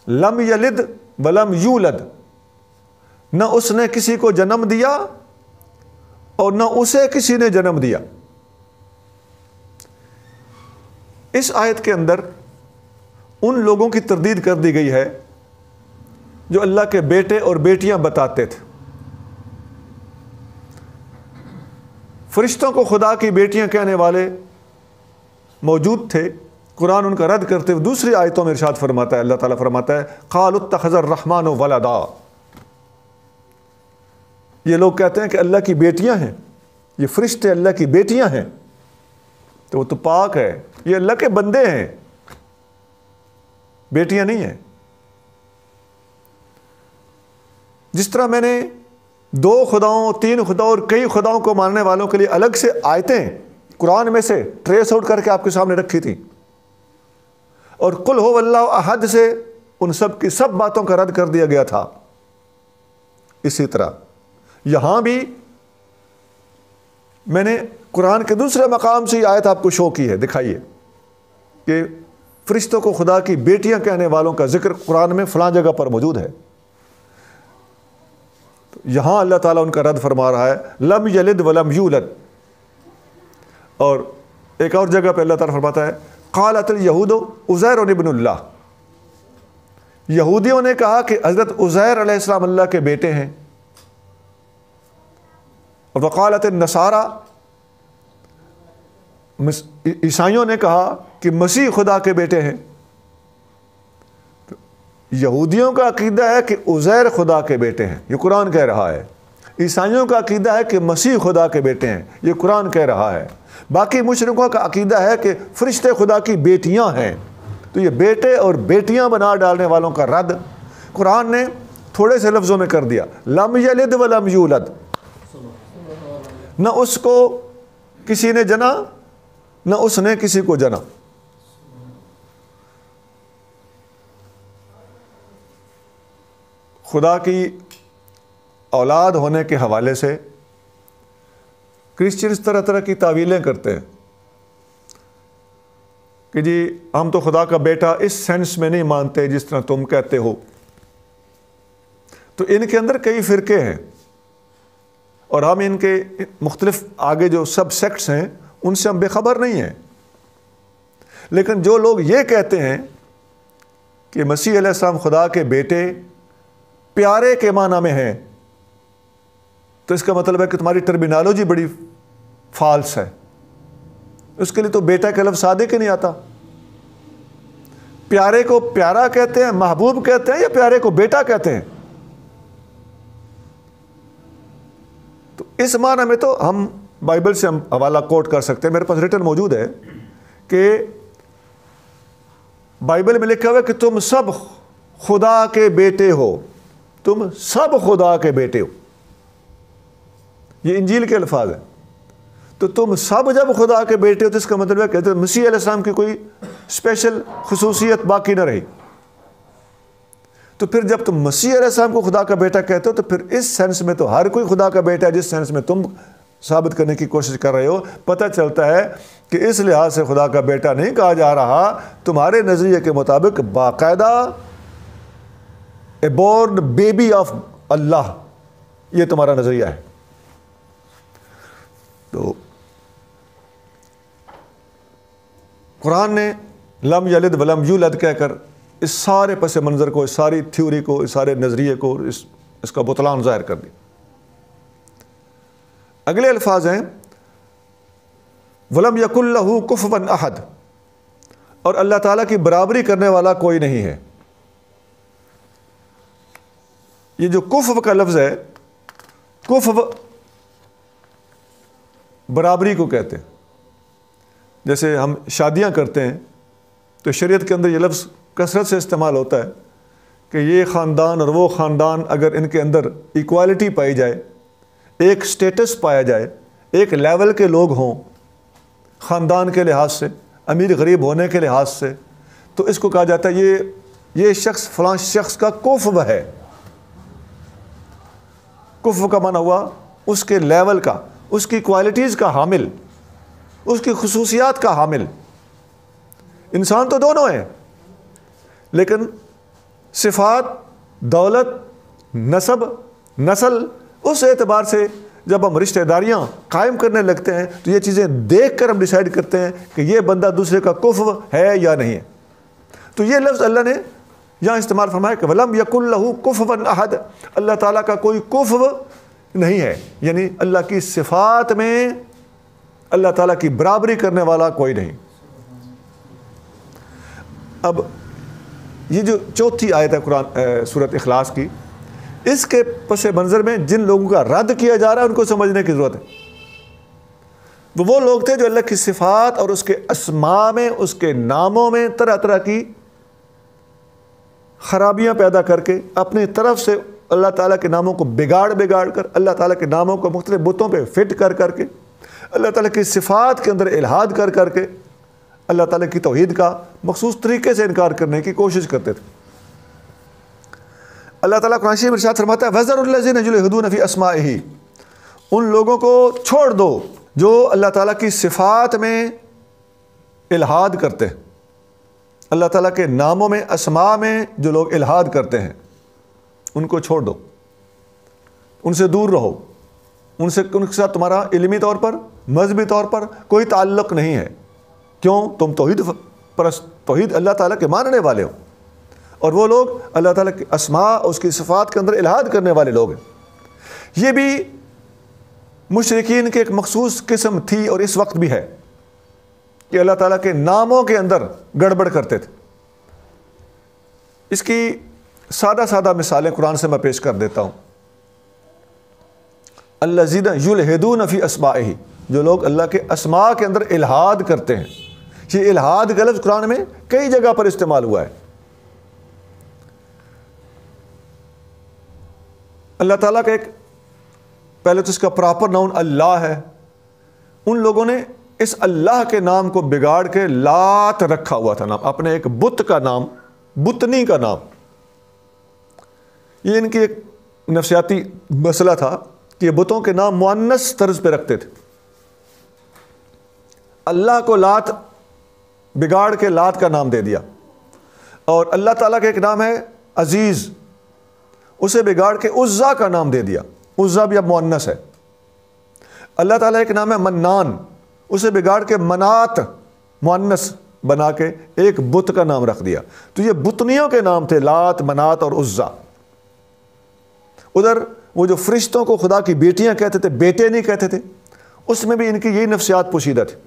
لم یلد ولم یولد، نہ اس نے کسی کو جنم دیا اور نہ اسے کسی نے جنم دیا. اس آیت کے اندر ان لوگوں کی تردید کر دی گئی ہے جو اللہ کے بیٹے اور بیٹیاں بتاتے تھے. فرشتوں کو خدا کی بیٹیاں کہنے والے موجود تھے، قرآن ان کا رد کرتے ہوئے دوسری آیتوں میں ارشاد فرماتا ہے، اللہ تعالیٰ فرماتا ہے قالوا اتخذ الرحمن ولدا، یہ لوگ کہتے ہیں کہ اللہ کی بیٹیاں ہیں، یہ فرشتے اللہ کی بیٹیاں ہیں، تو وہ تو پاک ہے، یہ اللہ کے بندے ہیں، بیٹیاں نہیں ہیں۔ جس طرح میں نے 2 خداؤں 3 خداؤں اور کئی خداؤں کو ماننے والوں کے لیے الگ سے آیتیں قرآن میں سے ٹریس آؤٹ کر کے آپ کے سامنے رکھی تھی، اور قل هو اللہ احد سے ان سب کی سب باتوں کا رد کر دیا گیا تھا، اسی طرح یہاں بھی میں نے قرآن کے دوسرے مقام سے یہ آیت آپ کو شو کی ہے، دکھائیے کہ فرشتوں کو خدا کی بیٹیاں کہنے والوں کا ذکر قرآن میں فلاں جگہ پر موجود ہے۔ یہاں اللہ تعالیٰ ان کا رد فرما رہا ہے لم یلد ولم یولد، اور ایک اور جگہ پہ اللہ تعالیٰ فرماتا ہے قالت الیہود عزیر ابن اللہ، یہودیوں نے کہا کہ حضرت عزیر علیہ السلام اللہ کے بیٹے ہیں، اور وقالت النصارى، عیسائیوں نے کہا کہ مسیح خدا کے بیٹے ہیں۔ یہودیوں کا عقیدہ ہے کہ عزیر خدا کے بیٹے ہیں، یہ قرآن کہہ رہا ہے، عیسائیوں کا عقیدہ ہے کہ مسیح خدا کے بیٹے ہیں، یہ قرآن کہہ رہا ہے، باقی مشرکوں کا عقیدہ ہے کہ فرشتے خدا کی بیٹیاں ہیں۔ تو یہ بیٹے اور بیٹیاں بنا ڈالنے والوں کا رد قرآن نے تھوڑے سے لفظوں میں کر دیا، لم یلد ولم یولد، نہ اس کو کسی نے جنا نہ اس نے کسی کو جنا۔ خدا کی اولاد ہونے کے حوالے سے کرسچنز طرح طرح کی تعویلیں کرتے ہیں کہ جی ہم تو خدا کا بیٹا اس سینس میں نہیں مانتے جس طرح تم کہتے ہو۔ تو ان کے اندر کئی فرقے ہیں، اور ہم ان کے مختلف آگے جو سب سیکٹس ہیں ان سے ہم بے خبر نہیں ہیں، لیکن جو لوگ یہ کہتے ہیں کہ مسیح علیہ السلام خدا کے بیٹے پیارے کے معنی میں ہیں، تو اس کا مطلب ہے کہ تمہاری ٹرمینالوجی بڑی فالس ہے، اس کے لیے تو بیٹا کا لفظ صادق ہی نہیں آتا۔ پیارے کو پیارا کہتے ہیں، محبوب کہتے ہیں، یا پیارے کو بیٹا کہتے ہیں؟ تو اس معنی میں تو ہم بائبل سے ہم حوالہ کوٹ کر سکتے ہیں، میرے پاس ریٹن موجود ہے کہ بائبل میں لکھا ہوا ہے کہ تم سب خدا کے بیٹے ہو، تم سب خدا کے بیٹے ہو، یہ انجیل کے الفاظ ہیں۔ تو تم سب جب خدا کے بیٹے ہو تو اس کا مطلب ہے کہ مسیح علیہ السلام کی کوئی اسپیشل خصوصیت باقی نہ رہی۔ تو پھر جب تم مسیح علیہ السلام کو خدا کا بیٹا کہتے ہو تو پھر اس سینس میں تو ہر کوئی خدا کا بیٹا ہے جس سینس میں تم ثابت کرنے کی کوشش کر رہے ہو۔ پتہ چلتا ہے کہ اس لحاظ سے خدا کا بیٹا نہیں کہا جا رہا، تمہارے نظریے کے مطابق باقاعدہ اے بورن بیبی آف اللہ، یہ تمہارا نظریہ ہے۔ تو قرآن نے لم یلد ولم یولد کہہ کر اس سارے پس منظر کو، اس ساری تھیوری کو، اس سارے نظریے کو، اس کا بطلان ظاہر کر دیا۔ اگلے الفاظ ہیں وَلَمْ يَكُنْ لَهُ كُفُوًا أَحَدٌ، اور اللہ تعالیٰ کی برابری کرنے والا کوئی نہیں ہے۔ یہ جو کفو کا لفظ ہے، کفو برابری کو کہتے ہیں۔ جیسے ہم شادیاں کرتے ہیں تو شریعت کے اندر یہ لفظ کثرت سے استعمال ہوتا ہے کہ یہ خاندان اور وہ خاندان اگر ان کے اندر ایکوالٹی پائی جائے، ایک سٹیٹس پایا جائے، ایک لیول کے لوگ ہوں خاندان کے لحاظ سے، امیر غریب ہونے کے لحاظ سے، تو اس کو کہا جاتا ہے یہ شخص فلاں شخص کا کفو ہے۔ کفو کا معنی ہوا اس کے لیول کا، اس کی کوالٹیز کا حامل، اس کی خصوصیات کا حامل۔ انسان تو دونوں ہیں، لیکن صفات، دولت، نسب، نسل، اس اعتبار سے جب ہم رشتہ داریاں قائم کرنے لگتے ہیں تو یہ چیزیں دیکھ کر ہم ڈیسائیڈ کرتے ہیں کہ یہ بندہ دوسرے کا کفو ہے یا نہیں ہے۔ تو یہ لفظ اللہ نے یہاں استعمال فرمایا کہ وَلَمْ يَكُنْ لَهُ كُفُوًا أَحَدٌ، اللہ تعالیٰ کا کوئی کفو نہیں ہے، یعنی اللہ کی صفات میں اللہ تعالیٰ کی برابری کرنے والا کوئی نہیں۔ اب یہ جو چوتھی آیت ہے قرآن سورۃ اخلاص کی، اس کے پس منظر میں جن لوگوں کا رد کیا جا رہا ہے ان کو سمجھنے کی ضرورت ہے۔ وہ لوگ تھے جو اللہ کی صفات اور اس کے اسماء میں، اس کے ناموں میں طرح طرح کی خرابیاں پیدا کر کے اپنی طرف سے اللہ تعالیٰ کے ناموں کو بگاڑ کر، اللہ تعالیٰ کے ناموں کو مختلف بتوں پہ فٹ کر کے، اللہ تعالیٰ کی صفات کے اندر الحاد کر کے اللہ تعالیٰ کی توحید کا مخصوص طریقے سے انکار کرنے کی کوشش کرتے تھے۔ اللہ تعالیٰ قرآن شریف میں ارشاد فرماتا ہے وَذَرُوا الَّذِينَ يُلْحِدُونَ فِي أَسْمَائِهِ، ان لوگوں کو چھوڑ دو جو اللہ تعالیٰ کی صفات میں الحاد کرتے ہیں، اللہ تعالیٰ کے ناموں میں، اسماء میں جو لوگ الحاد کرتے ہیں ان کو چھوڑ دو، ان سے دور رہو، ان کے ساتھ تمہارا علمی طور پر، مذہبی طور پر کوئی تعلق نہیں ہے۔ کیوں؟ تم توحید اللہ تعالیٰ کے ماننے والے ہو، اور وہ لوگ اللہ تعالیٰ کے اسماء، اس کی صفات کے اندر الحاد کرنے والے لوگ ہیں۔ یہ بھی مشرکین کی ایک مخصوص قسم تھی اور اس وقت بھی ہے کہ اللہ تعالیٰ کے ناموں کے اندر گڑبڑ کرتے تھے۔ اس کی سادہ مثالیں قرآن سے میں پیش کر دیتا ہوں۔ الذین یلحدون فی اسمائہ، جو لوگ اللہ کے اسماء کے اندر الحاد کرتے ہیں۔ یہ الحاد کا لفظ قرآن میں کئی جگہ پر استعمال ہوا ہے۔ اللہ تعالیٰ کا ایک، پہلے تو اس کا پراپر نام اللہ ہے، ان لوگوں نے اس اللہ کے نام کو بگاڑ کے لات رکھا ہوا تھا نام، اپنے ایک بت کا نام، بتنی کا نام۔ یہ ان کی ایک نفسیاتی مسئلہ تھا کہ یہ بتوں کے نام مؤنث طرز پہ رکھتے تھے۔ اللہ کو لات بگاڑ کے لات کا نام دے دیا، اور اللہ تعالیٰ کا ایک نام ہے عزیز، اسے بگاڑ کے عزا کا نام دے دیا، عزا بھی اب مؤنث ہے۔ اللہ تعالیٰ ایک نام ہے منان، اسے بگاڑ کے منات مؤنث بنا کے ایک بت کا نام رکھ دیا۔ تو یہ بتنیوں کے نام تھے، لات، منات اور عزا۔ ادھر وہ جو فرشتوں کو خدا کی بیٹیاں کہتے تھے، بیٹے نہیں کہتے تھے، اس میں بھی ان کی یہی نفسیات پوشیدہ تھی۔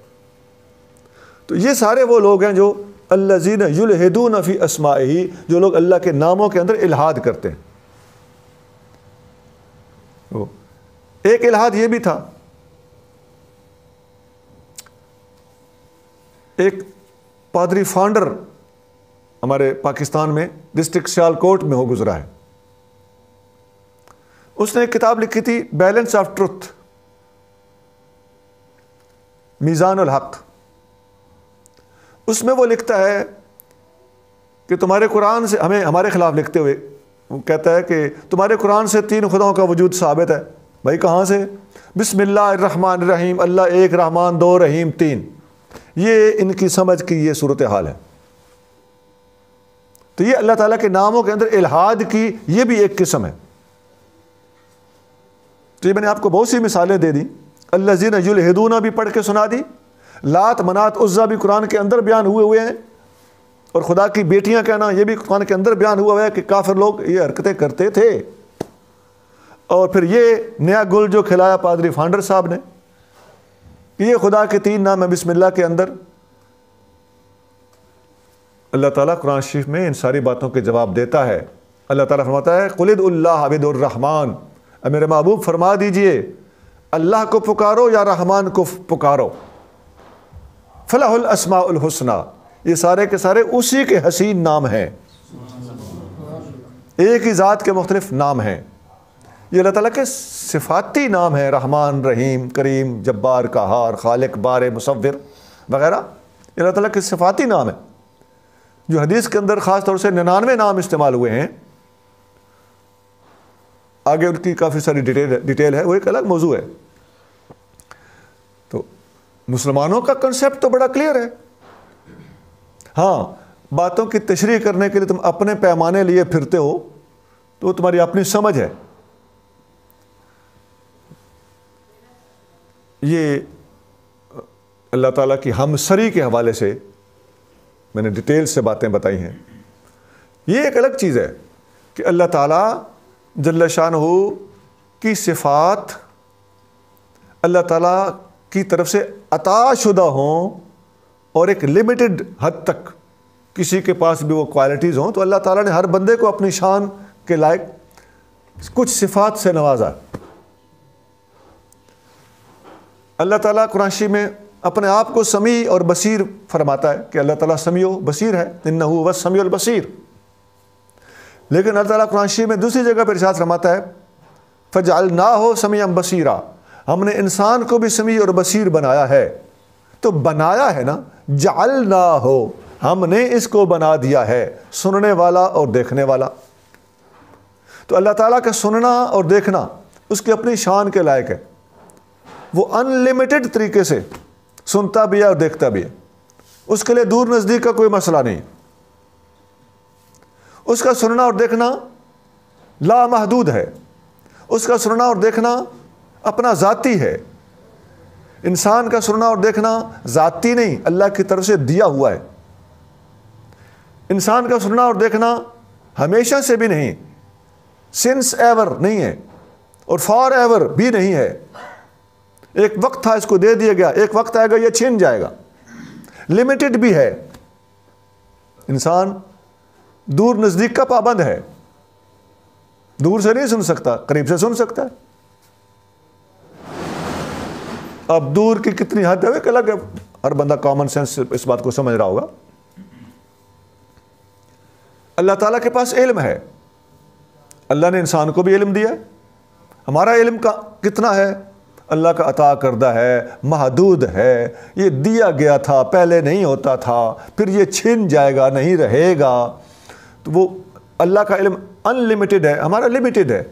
تو یہ سارے وہ لوگ ہیں جو الذین یلحدون فی اسمائہ، جو لوگ اللہ کے ناموں کے اندر الحاد کرتے ہیں۔ ایک الحاد یہ بھی تھا، ایک پادری فانڈر ہمارے پاکستان میں ڈسٹرکٹ سیالکوٹ میں ہو گزرا ہے، اس نے ایک کتاب لکھی تھی بیلنس آف ٹروتھ، میزان الحق۔ اس میں وہ لکھتا ہے کہ تمہارے قرآن سے، ہمارے خلاف لکھتے ہوئے وہ کہتا ہے کہ تمہارے قرآن سے 3 خداؤں کا وجود ثابت ہے۔ بھائی کہاں سے؟ بسم اللہ الرحمن الرحیم، اللہ ایک، رحمان 2، رحیم 3۔ یہ ان کی سمجھ کی یہ صورتحال ہے۔ تو یہ اللہ تعالیٰ کے ناموں کے اندر الحاد کی یہ بھی ایک قسم ہے۔ تو یہ میں نے آپ کو بہت سی مثالیں دے دی، الذین یلحدون بھی پڑھ کے سنا دی، لات، منات، عزا بھی قرآن کے اندر بیان ہوئے ہیں، اور خدا کی بیٹیاں کہنا یہ بھی قرآن کے اندر بیان ہوا ہے کہ کافر لوگ یہ حرکتیں کرتے تھے۔ اور پھر یہ نیا گل جو کھلایا پادری فانڈر صاحب نے، یہ خدا کے 3 نام ہے بسم اللہ کے اندر۔ اللہ تعالیٰ قرآن شریف میں ان ساری باتوں کے جواب دیتا ہے۔ اللہ تعالیٰ فرماتا ہے قل ادعوا اللہ ودعوا الرحمن، اے میرے محبوب فرما دیجئے اللہ کو پکارو یا رحمان کو پکارو، فلہ الاسماء الحسنی، یہ سارے کے سارے اسی کے حسین نام ہیں، ایک ہی ذات کے مختلف نام ہیں۔ یہ اللہ تعالیٰ کے صفاتی نام ہیں، رحمان، رحیم، کریم، جبار، قہار، خالق، بارئ، مصور وغیرہ، یہ اللہ تعالیٰ کے صفاتی نام ہیں، جو حدیث کے اندر خاص طور سے 99 نام استعمال ہوئے ہیں۔ آگے ان کی کافی ساری ڈیٹیل ہے، وہ ایک الگ موضوع ہے۔ تو مسلمانوں کا کنسیپٹ تو بڑا کلیئر ہے۔ ہاں، باتوں کی تشریح کرنے کے لیے تم اپنے پیمانے لیے پھرتے ہو تو وہ تمہاری اپنی سمجھ ہے۔ یہ اللہ تعالیٰ کی ہمسری کے حوالے سے میں نے ڈیٹیل سے باتیں بتائی ہیں۔ یہ ایک الگ چیز ہے کہ اللہ تعالیٰ جل شانہ کی صفات، اللہ تعالیٰ کی طرف سے عطا شدہ ہوں اور ایک لمیٹڈ حد تک کسی کے پاس بھی وہ کوالٹیز ہوں، تو اللہ تعالیٰ نے ہر بندے کو اپنی شان کے لائق کچھ صفات سے نوازا۔ اللہ تعالیٰ قرآن شریف میں اپنے آپ کو سمیع اور بصیر فرماتا ہے کہ اللہ تعالیٰ سمیع و بصیر ہے، انہ هو السمیع البصیر۔ لیکن اللہ تعالیٰ قرآن شریف میں دوسری جگہ پر ارشاد فرماتا ہے فجعلناہ سمیعا بصیرا، ہم نے انسان کو بھی سمیع اور بصیر بنایا ہے۔ تو بنایا ہے نا، جعلناہ، ہم نے اس کو بنا دیا ہے سننے والا اور دیکھنے والا۔ تو اللہ تعالیٰ کا سننا اور دیکھنا اس کی اپنی شان کے لائق ہے، وہ ان لمیٹڈ طریقے سے سنتا بھی ہے اور دیکھتا بھی ہے، اس کے لیے دور نزدیک کا کوئی مسئلہ نہیں۔ اس کا سننا اور دیکھنا لامحدود ہے، اس کا سننا اور دیکھنا اپنا ذاتی ہے۔ انسان کا سننا اور دیکھنا ذاتی نہیں، اللہ کی طرف سے دیا ہوا ہے۔ انسان کا سننا اور دیکھنا ہمیشہ سے بھی نہیں، سنس ایور نہیں ہے اور فار ایور بھی نہیں ہے۔ ایک وقت تھا اس کو دے دیا گیا، ایک وقت آئے گا یہ چھن جائے گا، لمیٹڈ بھی ہے۔ انسان دور نزدیک کا پابند ہے، دور سے نہیں سن سکتا، قریب سے سن سکتا ہے۔ اب دور کی کتنی حد ہے کہ الگ ہے، ہر بندہ کامن سینس اس بات کو سمجھ رہا ہوگا۔ اللہ تعالیٰ کے پاس علم ہے، اللہ نے انسان کو بھی علم دیا ہے۔ ہمارا علم کا کتنا ہے؟ اللہ کا عطا کردہ ہے، محدود ہے، یہ دیا گیا تھا، پہلے نہیں ہوتا تھا، پھر یہ چھن جائے گا، نہیں رہے گا۔ تو وہ اللہ کا علم ان لمیٹڈ ہے، ہمارا لمیٹڈ ہے۔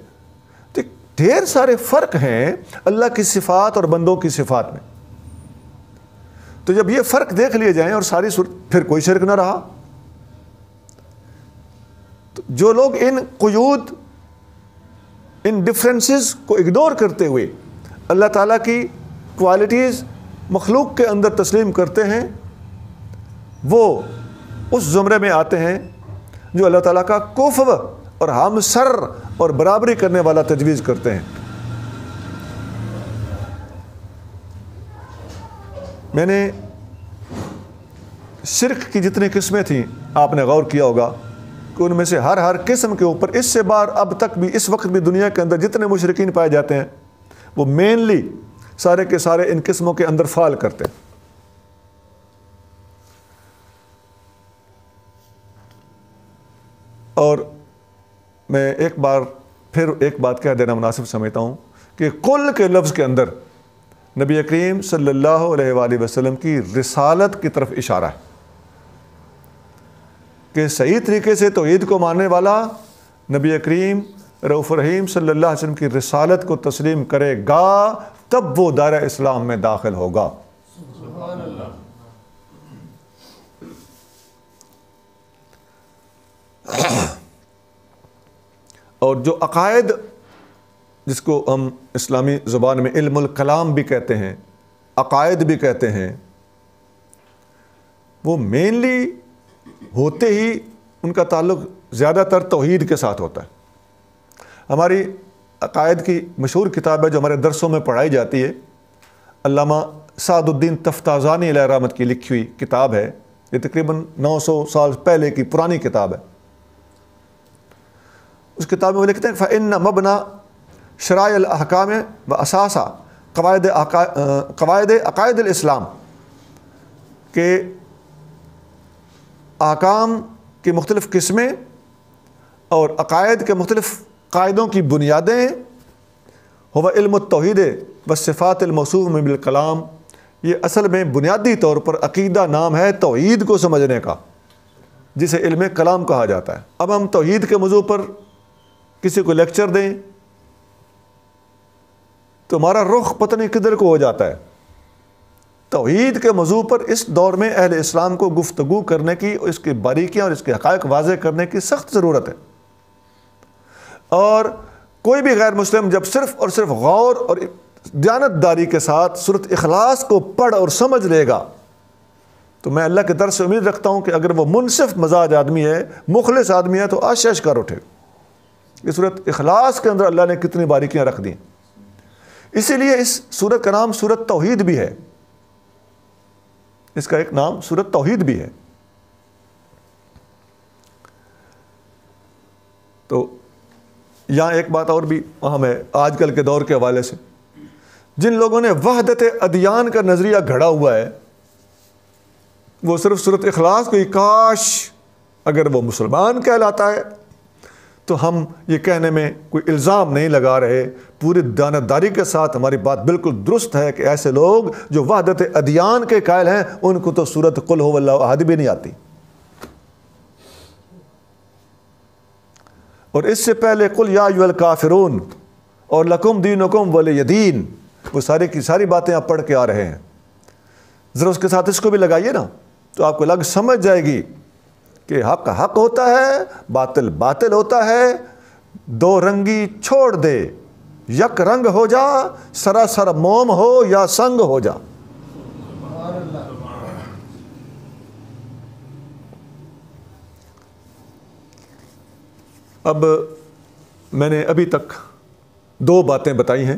تو ڈھیر سارے فرق ہیں اللہ کی صفات اور بندوں کی صفات میں۔ تو جب یہ فرق دیکھ لیے جائیں اور ساری صورت، پھر کوئی شرک نہ رہا۔ تو جو لوگ ان قیود، ان ڈفرینسز کو اگنور کرتے ہوئے اللہ تعالیٰ کی کوالٹیز مخلوق کے اندر تسلیم کرتے ہیں، وہ اس زمرے میں آتے ہیں جو اللہ تعالیٰ کا کفو اور ہم سر اور برابری کرنے والا تجویز کرتے ہیں۔ میں نے شرک کی جتنی قسمیں تھیں آپ نے غور کیا ہوگا کہ ان میں سے ہر قسم کے اوپر اس سے بار اب تک بھی اس وقت بھی دنیا کے اندر جتنے مشرکین پائے جاتے ہیں وہ مینلی سارے کے سارے ان قسموں کے اندر فال کرتے ہیں۔ اور میں ایک بار پھر ایک بات کہہ دینا مناسب سمجھتا ہوں کہ کل کے لفظ کے اندر نبی کریم صلی اللہ علیہ وآلہ وسلم کی رسالت کی طرف اشارہ ہے کہ صحیح طریقے سے توحید کو ماننے والا نبی کریم رؤوف رحیم صلی اللہ علیہ وسلم کی رسالت کو تسلیم کرے گا، تب وہ دائرہ اسلام میں داخل ہوگا۔ سبحان اللہ۔ اور جو عقائد، جس کو ہم اسلامی زبان میں علم الکلام بھی کہتے ہیں، عقائد بھی کہتے ہیں، وہ مینلی ہوتے ہی ان کا تعلق زیادہ تر توحید کے ساتھ ہوتا ہے۔ ہماری عقائد کی مشہور کتاب ہے جو ہمارے درسوں میں پڑھائی جاتی ہے، علامہ سعد الدین تفتازانی علیہ رحمت کی لکھی ہوئی کتاب ہے، یہ تقریباً 900 سال پہلے کی پرانی کتاب ہے۔ اس کتاب میں وہ لکھتے ہیں فَإِنَّ مَبْنَى شرائع الاحکام و اساسا قواعد عقائد الاسلام، کہ احکام کی مختلف قسمیں اور عقائد کے مختلف قاعدوں کی بنیادیں ہوا علم التوحید والصفات الموصوف من بالکلام، یہ اصل میں بنیادی طور پر عقیدہ نام ہے توحید کو سمجھنے کا، جسے علم کلام کہا جاتا ہے۔ اب ہم توحید کے موضوع پر کسی کو لیکچر دیں تو ہمارا رخ پتہ نہیں کدھر کو ہو جاتا ہے۔ توحید کے موضوع پر اس دور میں اہل اسلام کو گفتگو کرنے کی، اس کی باریکیاں اور اس کے حقائق واضح کرنے کی سخت ضرورت ہے۔ اور کوئی بھی غیر مسلم جب صرف اور صرف غور اور دیانتداری کے ساتھ سورۃ اخلاص کو پڑھ اور سمجھ لے گا تو میں اللہ کے در سے امید رکھتا ہوں کہ اگر وہ منصف مزاج آدمی ہے، مخلص آدمی ہے، تو آش کر اٹھے۔ یہ سورۃ اخلاص کے اندر اللہ نے کتنی باریکیاں رکھ دیں۔ اسی لیے اس سورت کا نام سورت توحید بھی ہے، اس کا ایک نام سورت توحید بھی ہے۔ تو یہاں ایک بات اور بھی اہم ہے آج کل کے دور کے حوالے سے، جن لوگوں نے وحدت ادیان کا نظریہ گھڑا ہوا ہے وہ صرف سورت اخلاص کو ہی کاش اگر وہ مسلمان کہلاتا ہے تو ہم یہ کہنے میں کوئی الزام نہیں لگا رہے، پوری دیانتداری کے ساتھ ہماری بات بالکل درست ہے کہ ایسے لوگ جو وحدت ادیان کے قائل ہیں ان کو تو سورت قل هو اللہ احد بھی نہیں آتی۔ اور اس سے پہلے قل یا ایھا الکافرون اور لکم دینکم ولی دین، وہ ساری کی ساری باتیں آپ پڑھ کے آ رہے ہیں، ذرا اس کے ساتھ اس کو بھی لگائیے نا تو آپ کو لگ سمجھ جائے گی کہ حق حق ہوتا ہے، باطل باطل ہوتا ہے، دو رنگی چھوڑ دے، یک رنگ ہو جا، سراسر موم ہو یا سنگ ہو جا۔ اب میں نے ابھی تک دو باتیں بتائی ہیں،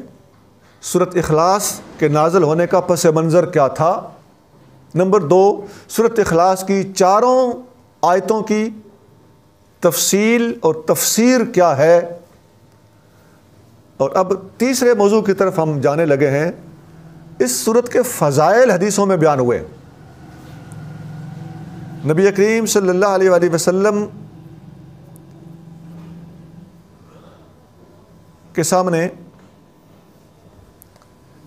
سورت اخلاص کے نازل ہونے کا پس منظر کیا تھا، نمبر دو سورت اخلاص کی چاروں آیتوں کی تفصیل اور تفسیر کیا ہے، اور اب تیسرے موضوع کی طرف ہم جانے لگے ہیں۔ اس سورت کے فضائل حدیثوں میں بیان ہوئے، نبی کریم صلی اللہ علیہ وآلہ وسلم کے سامنے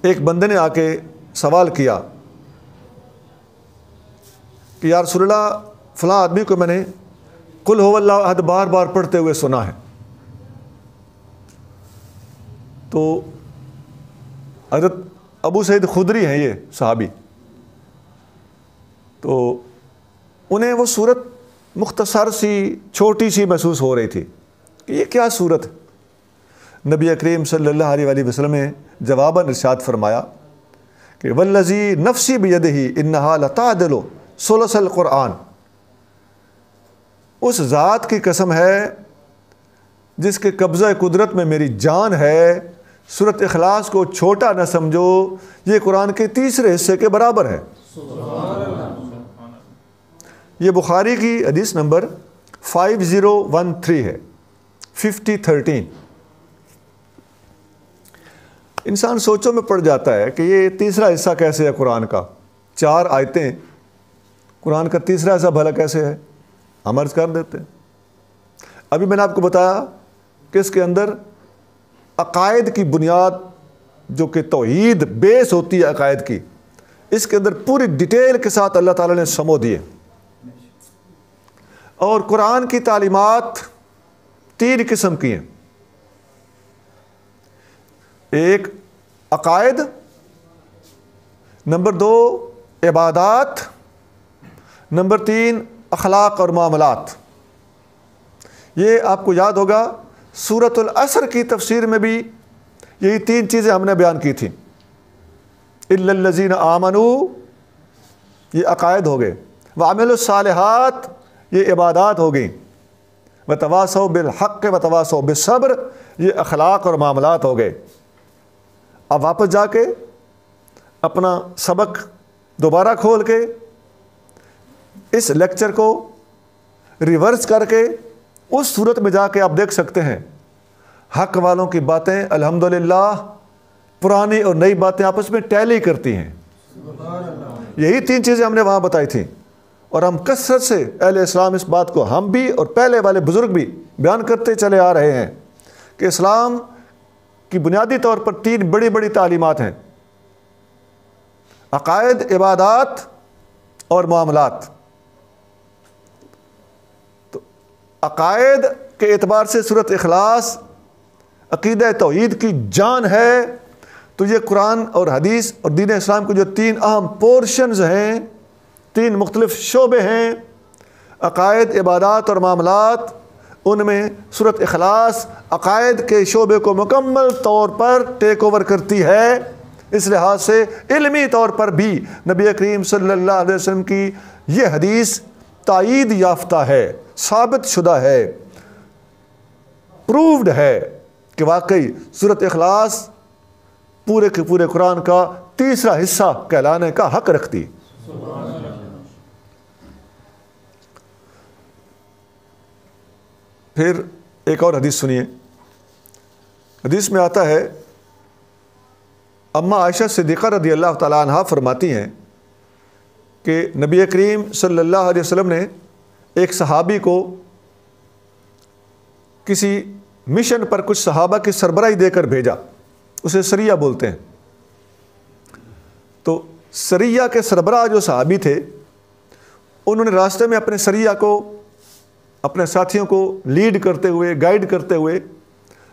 ایک بندے نے آ کے سوال کیا کہ یا رسول اللہ فلاں آدمی کو میں نے قل هو اللہ احد بار بار پڑھتے ہوئے سنا ہے، تو حضرت ابو سعید خدری ہیں یہ صحابی، تو انہیں وہ صورت مختصر سی چھوٹی سی محسوس ہو رہی تھی کہ یہ کیا صورت ہے۔ نبی کریم صلی اللہ علیہ وآلہ وسلم نے جواباً ارشاد فرمایا کہ والذی نفسی بیدہ انہا لتعدل ثلث القرآن، اس ذات کی قسم ہے جس کے قبضہ قدرت میں میری جان ہے، سورت اخلاص کو چھوٹا نہ سمجھو، یہ قرآن کے تیسرے حصے کے برابر ہے۔ یہ بخاری کی حدیث نمبر 5013 ہے، 5013۔ انسان سوچوں میں پڑ جاتا ہے کہ یہ تیسرا حصہ کیسے ہے قرآن کا، 4 آیتیں، قرآن کا تیسرا حصہ بھلا کیسے ہے؟ ہم عرض کر دیتے ہیں۔ ابھی میں نے آپ کو بتایا کہ اس کے اندر عقائد کی بنیاد جو کہ توحید بیس ہوتی ہے عقائد کی، اس کے اندر پوری ڈیٹیل کے ساتھ اللہ تعالیٰ نے سمو دیے، اور قرآن کی تعلیمات 3 قسم کی ہیں، ایک عقائد، نمبر 2 عبادات، نمبر 3 اخلاق اور معاملات۔ یہ آپ کو یاد ہوگا سورۃ العصر کی تفسیر میں بھی یہی 3 چیزیں ہم نے بیان کی تھیں، الا الذین آمنوا یہ عقائد ہو گئے، وعملوا الصالحات یہ عبادات ہو گئیں، وتواصوا بالحق وتواصوا بالصبر یہ اخلاق اور معاملات ہو گئے۔ اب واپس جا کے اپنا سبق دوبارہ کھول کے اس لیکچر کو ریورس کر کے اس صورت میں جا کے آپ دیکھ سکتے ہیں حق والوں کی باتیں الحمدللہ پرانی اور نئی باتیں آپس میں ٹیلی کرتی ہیں۔ یہی 3 چیزیں ہم نے وہاں بتائی تھیں، اور ہم کثرت سے اہل اسلام اس بات کو ہم بھی اور پہلے والے بزرگ بھی بیان کرتے چلے آ رہے ہیں کہ اسلام کی بنیادی طور پر 3 بڑی بڑی تعلیمات ہیں، عقائد، عبادات اور معاملات۔ تو عقائد کے اعتبار سے سورۃ اخلاص عقیدہ توحید کی جان ہے، تو یہ قرآن اور حدیث اور دین اسلام کے جو 3 اہم پورشنز ہیں، 3 مختلف شعبے ہیں، عقائد، عبادات اور معاملات، ان میں سورۃ اخلاص عقائد کے شعبے کو مکمل طور پر ٹیک اوور کرتی ہے۔ اس لحاظ سے علمی طور پر بھی نبی کریم صلی اللہ علیہ وسلم کی یہ حدیث تائید یافتہ ہے، ثابت شدہ ہے، پرووڈ ہے کہ واقعی سورۃ اخلاص پورے کے پورے قرآن کا تیسرا حصہ کہلانے کا حق رکھتی ہے۔ پھر ایک اور حدیث سنیے۔ حدیث میں آتا ہے، اماں عائشہ صدیقہ رضی اللہ تعالیٰ عنہا فرماتی ہیں کہ نبی کریم صلی اللہ علیہ وسلم نے ایک صحابی کو کسی مشن پر کچھ صحابہ کی سربراہی دے کر بھیجا، اسے سریہ بولتے ہیں۔ تو سریہ کے سربراہ جو صحابی تھے، انہوں نے راستے میں اپنے سریہ کو، اپنے ساتھیوں کو لیڈ کرتے ہوئے، گائیڈ کرتے ہوئے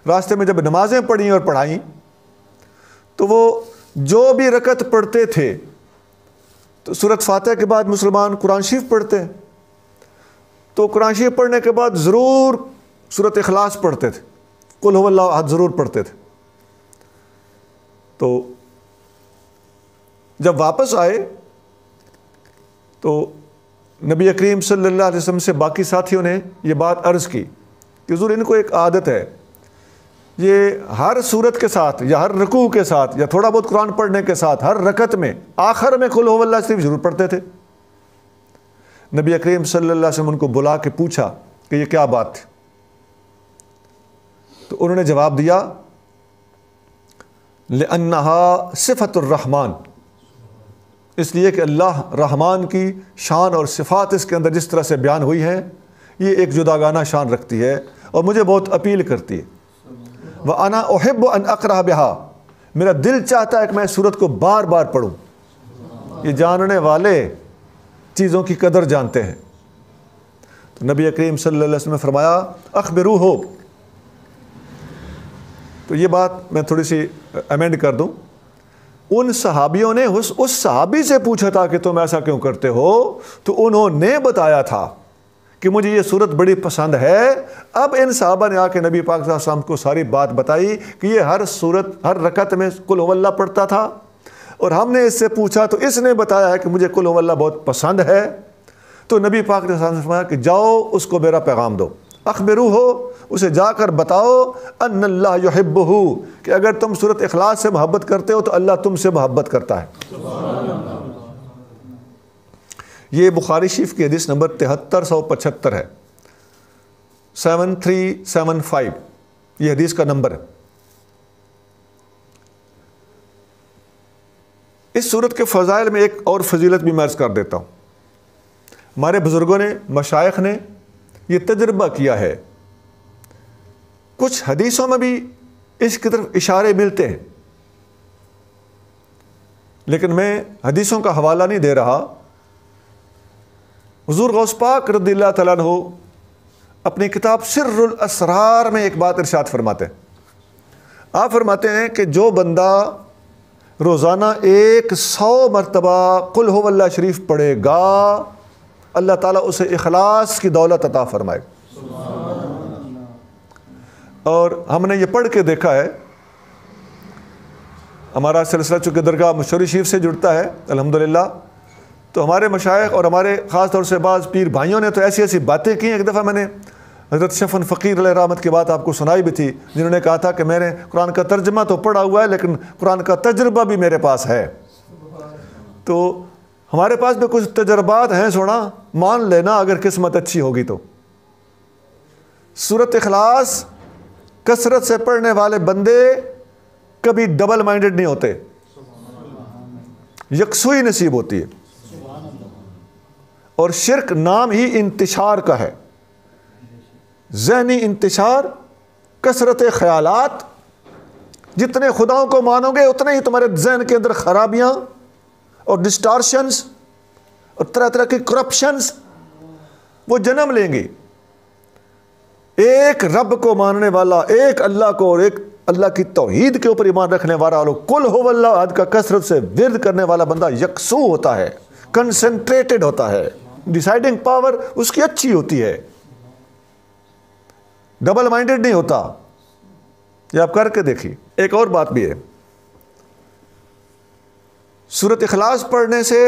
راستے میں جب نمازیں پڑھیں اور پڑھائیں تو وہ جو بھی رکعت پڑھتے تھے، تو سورۃ فاتحہ کے بعد مسلمان قرآن شریف پڑھتے ہیں، تو قرآن شریف پڑھنے کے بعد ضرور سورۃ اخلاص پڑھتے تھے، قل هو اللہ احد ضرور پڑھتے تھے۔ تو جب واپس آئے تو نبی کریم صلی اللہ علیہ وسلم سے باقی ساتھیوں نے یہ بات عرض کی کہ حضور، ان کو ایک عادت ہے، یہ ہر سورت کے ساتھ یا ہر رکوع کے ساتھ یا تھوڑا بہت قرآن پڑھنے کے ساتھ ہر رکعت میں آخر میں قل هو اللہ شریف ضرور پڑھتے تھے۔ نبی کریم صلی اللہ علیہ وسلم ان کو بلا کے پوچھا کہ یہ کیا بات تھی؟ تو انہوں نے جواب دیا، لِأَنَّهَا صِفَةُ الرحمن، اس لیے کہ اللہ رحمان کی شان اور صفات اس کے اندر جس طرح سے بیان ہوئی ہیں، یہ ایک جداگانہ شان رکھتی ہے اور مجھے بہت اپیل کرتی ہے۔ وَأَنَا أُحِبُّ أَنْ أَقْرَأَ بِهَا، میرا دل چاہتا ہے کہ میں سورت کو بار بار پڑھوں۔ یہ جاننے والے چیزوں کی قدر جانتے ہیں۔ تو نبی کریم صلی اللہ علیہ وسلم نے فرمایا، اخبروہ۔ تو یہ بات میں تھوڑی سی امینڈ کر دوں، ان صحابیوں نے اس صحابی سے پوچھا تھا کہ تم ایسا کیوں کرتے ہو، تو انہوں نے بتایا تھا کہ مجھے یہ صورت بڑی پسند ہے۔ اب ان صحابہ نے آ کے نبی پاک صلی اللہ علیہ وسلم کو ساری بات بتائی کہ یہ ہر صورت، ہر رکعت میں قل هو اللہ پڑھتا تھا، اور ہم نے اس سے پوچھا تو اس نے بتایا ہے کہ مجھے قل هو اللہ بہت پسند ہے۔ تو نبی پاک نے فرمایا کہ جاؤ اس کو میرا پیغام دو، اخبروہ، اسے جا کر بتاؤ، ان اللہ یحبہ، کہ اگر تم سورۃ اخلاص سے محبت کرتے ہو تو اللہ تم سے محبت کرتا ہے۔ یہ بخاری شریف کی حدیث نمبر 7375 ہے، 7375 یہ حدیث کا نمبر ہے۔ اس سورت کے فضائل میں ایک اور فضیلت بھی میں عرض کر دیتا ہوں۔ ہمارے بزرگوں نے، مشائخ نے یہ تجربہ کیا ہے، کچھ حدیثوں میں بھی اس کی طرف اشارے ملتے ہیں، لیکن میں حدیثوں کا حوالہ نہیں دے رہا۔ حضور غوث پاک رضی اللہ تعالیٰ عنہ اپنی کتاب سر الاسرار میں ایک بات ارشاد فرماتے ہیں۔ آپ فرماتے ہیں کہ جو بندہ روزانہ 100 مرتبہ قل هو اللہ شریف پڑھے گا، اللہ تعالیٰ اسے اخلاص کی دولت عطا فرمائے۔ اور ہم نے یہ پڑھ کے دیکھا ہے، ہمارا سلسلہ چونکہ درگاہ مشوری شریف سے جڑتا ہے الحمدللہ، تو ہمارے مشائخ اور ہمارے خاص طور سے بعض پیر بھائیوں نے تو ایسی ایسی باتیں کی ہیں۔ ایک دفعہ میں نے حضرت شفن فقیر علیہ رحمت کی بات آپ کو سنائی بھی تھی، جنہوں نے کہا تھا کہ میں نے قرآن کا ترجمہ تو پڑھا ہوا ہے لیکن قرآن کا تجربہ بھی میرے پاس ہے۔ تو ہمارے پاس بھی کچھ تجربات ہیں، سونا مان لینا اگر قسمت اچھی ہوگی تو۔ سورۃ اخلاص کثرت سے پڑھنے والے بندے کبھی ڈبل مائنڈڈ نہیں ہوتے، یکسوئی نصیب ہوتی ہے۔ اور شرک نام ہی انتشار کا ہے، ذہنی انتشار، کثرت خیالات۔ جتنے خداؤں کو مانو گے اتنے ہی تمہارے ذہن کے اندر خرابیاں اور ڈسٹارشنز اور طرح طرح کی کرپشنز وہ جنم لیں گی۔ ایک رب کو ماننے والا، ایک اللہ کو اور ایک اللہ کی توحید کے اوپر ایمان رکھنے والا، قل هو اللہ احد کا کثرت سے ورد کرنے والا بندہ یکسو ہوتا ہے، کنسنٹریٹڈ ہوتا ہے، ڈیسائیڈنگ پاور اس کی اچھی ہوتی ہے، ڈبل مائنڈڈ نہیں ہوتا۔ یہ آپ کر کے دیکھیے۔ ایک اور بات بھی ہے، سورۃ اخلاص پڑھنے سے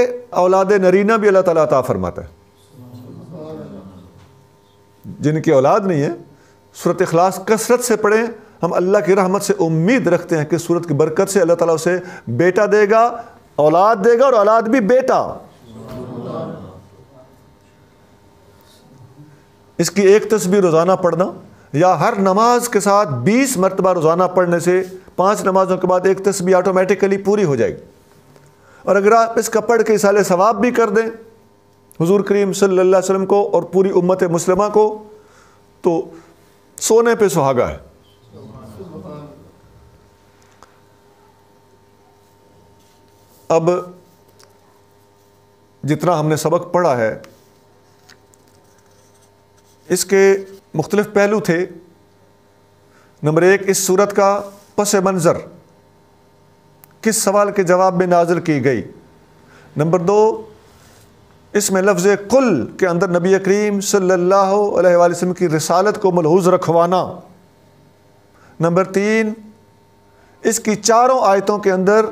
اولاد نرینہ بھی اللہ تعالیٰ عطا فرماتا ہے۔ جن کی اولاد نہیں ہے، سورۃ اخلاص کثرت سے پڑھیں، ہم اللہ کی رحمت سے امید رکھتے ہیں کہ اس صورت کی برکت سے اللہ تعالیٰ اسے بیٹا دے گا، اولاد دے گا، اور اولاد بھی بیٹا۔ اس کی ایک تسبیح روزانہ پڑھنا یا ہر نماز کے ساتھ 20 مرتبہ روزانہ پڑھنے سے 5 نمازوں کے بعد ایک تسبیح آٹومیٹیکلی پوری ہو جائے گی۔ اور اگر آپ اس کا پڑھ کے ایصال ثواب بھی کر دیں حضور کریم صلی اللہ علیہ وسلم کو اور پوری امت مسلمہ کو، تو سونے پہ سہاگا ہے۔ اب جتنا ہم نے سبق پڑھا ہے اس کے مختلف پہلو تھے۔ نمبر 1، اس صورت کا پس منظر کس سوال کے جواب میں نازل کی گئی۔ نمبر 2، اس میں لفظ قل کے اندر نبی کریم صلی اللہ علیہ وآلہ وسلم کی رسالت کو ملحوظ رکھوانا۔ نمبر 3، اس کی چاروں آیتوں کے اندر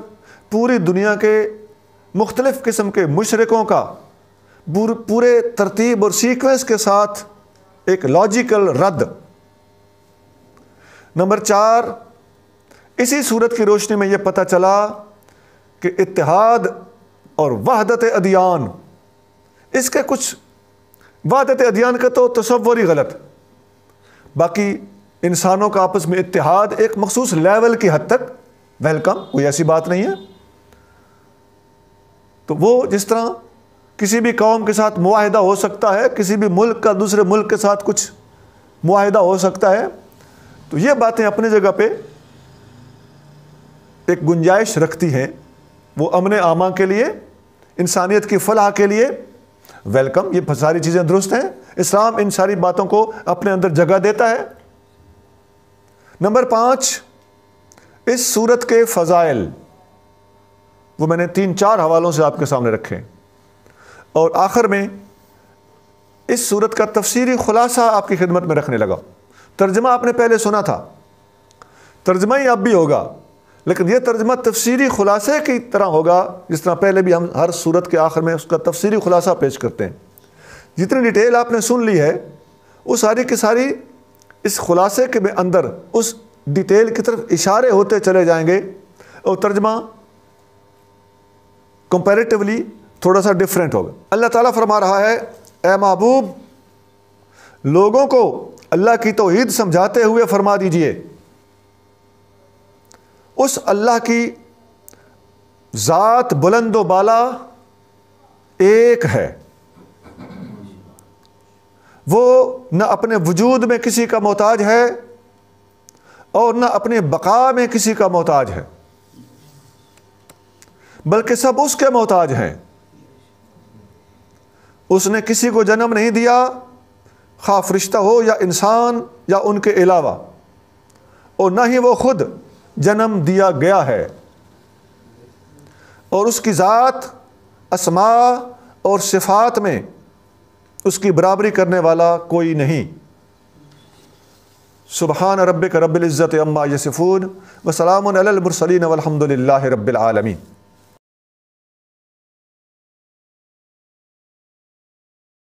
پوری دنیا کے مختلف قسم کے مشرکوں کا پورے ترتیب اور سیکوینس کے ساتھ ایک لاجیکل رد۔ نمبر 4، اسی صورت کی روشنی میں یہ پتہ چلا کہ اتحاد اور وحدت ادیان، اس کے کچھ وحدت ادیان کا تو تصور ہی غلط، باقی انسانوں کا آپس میں اتحاد ایک مخصوص لیول کی حد تک ویلکم، کوئی ایسی بات نہیں ہے۔ تو وہ جس طرح کسی بھی قوم کے ساتھ معاہدہ ہو سکتا ہے، کسی بھی ملک کا دوسرے ملک کے ساتھ کچھ معاہدہ ہو سکتا ہے، تو یہ باتیں اپنی جگہ پہ ایک گنجائش رکھتی ہیں۔ وہ امن عامہ کے لیے، انسانیت کی فلاح کے لیے ویلکم، یہ ساری چیزیں درست ہیں۔ اسلام ان ساری باتوں کو اپنے اندر جگہ دیتا ہے۔ نمبر 5، اس صورت کے فضائل، وہ میں نے 3-4 حوالوں سے آپ کے سامنے رکھے، اور آخر میں اس صورت کا تفسیری خلاصہ آپ کی خدمت میں رکھنے لگا۔ ترجمہ آپ نے پہلے سنا تھا، ترجمہ ہی اب بھی ہوگا، لیکن یہ ترجمہ تفسیری خلاصے کی طرح ہوگا، جس طرح پہلے بھی ہم ہر صورت کے آخر میں اس کا تفسیری خلاصہ پیش کرتے ہیں۔ جتنی ڈیٹیل آپ نے سن لی ہے وہ ساری کی ساری اس خلاصے کے اندر اس ڈیٹیل کی طرف اشارے ہوتے چلے جائیں گے، اور ترجمہ کمپیریٹیولی تھوڑا سا ڈیفرنٹ ہوگا۔ اللہ تعالیٰ فرما رہا ہے، اے محبوب، لوگوں کو اللہ کی توحید سمجھاتے ہوئے فرما دیجئے، اس اللہ کی ذات بلند و بالا ایک ہے، وہ نہ اپنے وجود میں کسی کا محتاج ہے اور نہ اپنے بقا میں کسی کا محتاج ہے، بلکہ سب اس کے محتاج ہیں۔ اس نے کسی کو جنم نہیں دیا، خواہ فرشتہ ہو یا انسان یا ان کے علاوہ، اور نہ ہی وہ خود جنم دیا گیا ہے، اور اس کی ذات، اسماء اور صفات میں اس کی برابری کرنے والا کوئی نہیں۔ سبحان ربک رب العزت عما یصفون وسلام علی المرسلین والحمد للہ رب العالمین۔